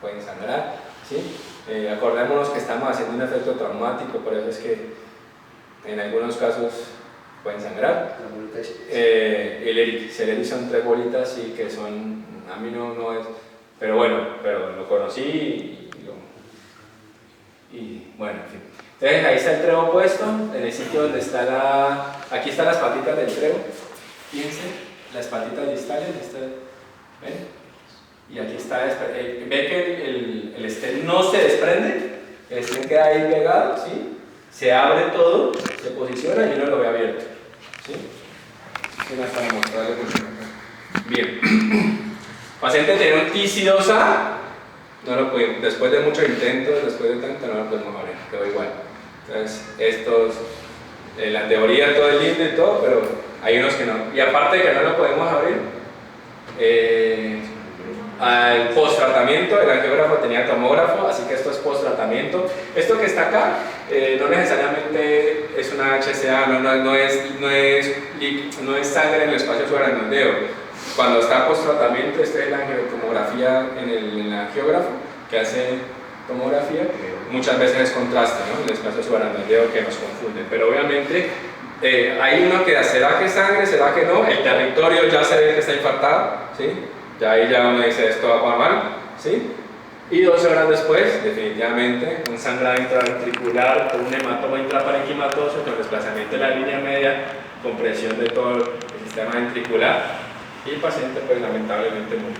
Speaker 1: pueden sangrar, ¿sí? Acordémonos que estamos haciendo un efecto traumático, por eso es que en algunos casos pueden sangrar. El ERIC son 3 bolitas y que son, a mí no es, pero bueno, pero lo conocí y bueno, en fin. Entonces ahí está el trevo puesto, en el sitio donde está aquí están las patitas del trevo, fíjense, las patitas distales, ¿ven? Y aquí está, ve que el stent no se desprende, el stent queda ahí pegado, ¿sí? Se abre todo, se posiciona y uno lo ve abierto, ¿sí? Para mostrarle bien. Paciente tenía un TC2A, no lo pudimos, después de muchos intentos, después de tanto, no lo pudimos abrir, quedó igual. Entonces, estos la teoría todo es lindo y todo, pero hay unos que no. Y aparte de que no lo podemos abrir, al post-tratamiento, el angiógrafo tenía tomógrafo, así que esto es post-tratamiento. Esto que está acá no necesariamente es una HCA, no es sangre en el espacio subaracnoideo. Cuando está post-tratamiento, esta es la angiotomografía en el angiógrafo, que hace tomografía, muchas veces es contraste, ¿no? El espacio subaracnoideo que nos confunde, pero obviamente hay uno que será que es sangre, será que no, el territorio ya se ve que está infartado, ¿sí? Ya ahí ya uno dice esto va mal, ¿sí? Y 12 horas después, definitivamente, un sangrado intraventricular o un hematoma intraparenquimatoso con desplazamiento de la línea media, compresión de todo el sistema ventricular, y el paciente pues lamentablemente murió.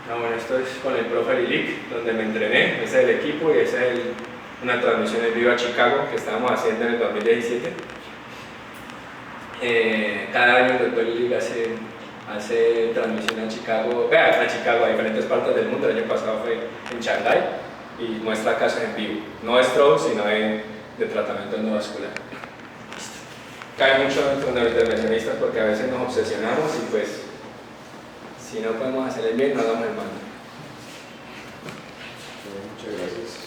Speaker 1: Bueno, esto es con el profe Lilic, donde me entrené, ese es el equipo y esa es una transmisión en vivo a Chicago que estábamos haciendo en el 2017. Cada año el doctor Lilic hace transmisión a Chicago, a diferentes partes del mundo. El año pasado fue en Shanghái y muestra casos en vivo, no de stroke, sino de tratamiento endovascular. Cae mucho entre los intervencionistas porque a veces nos obsesionamos y pues si no podemos hacer el bien, no hagamos el mal.
Speaker 3: Muchas gracias.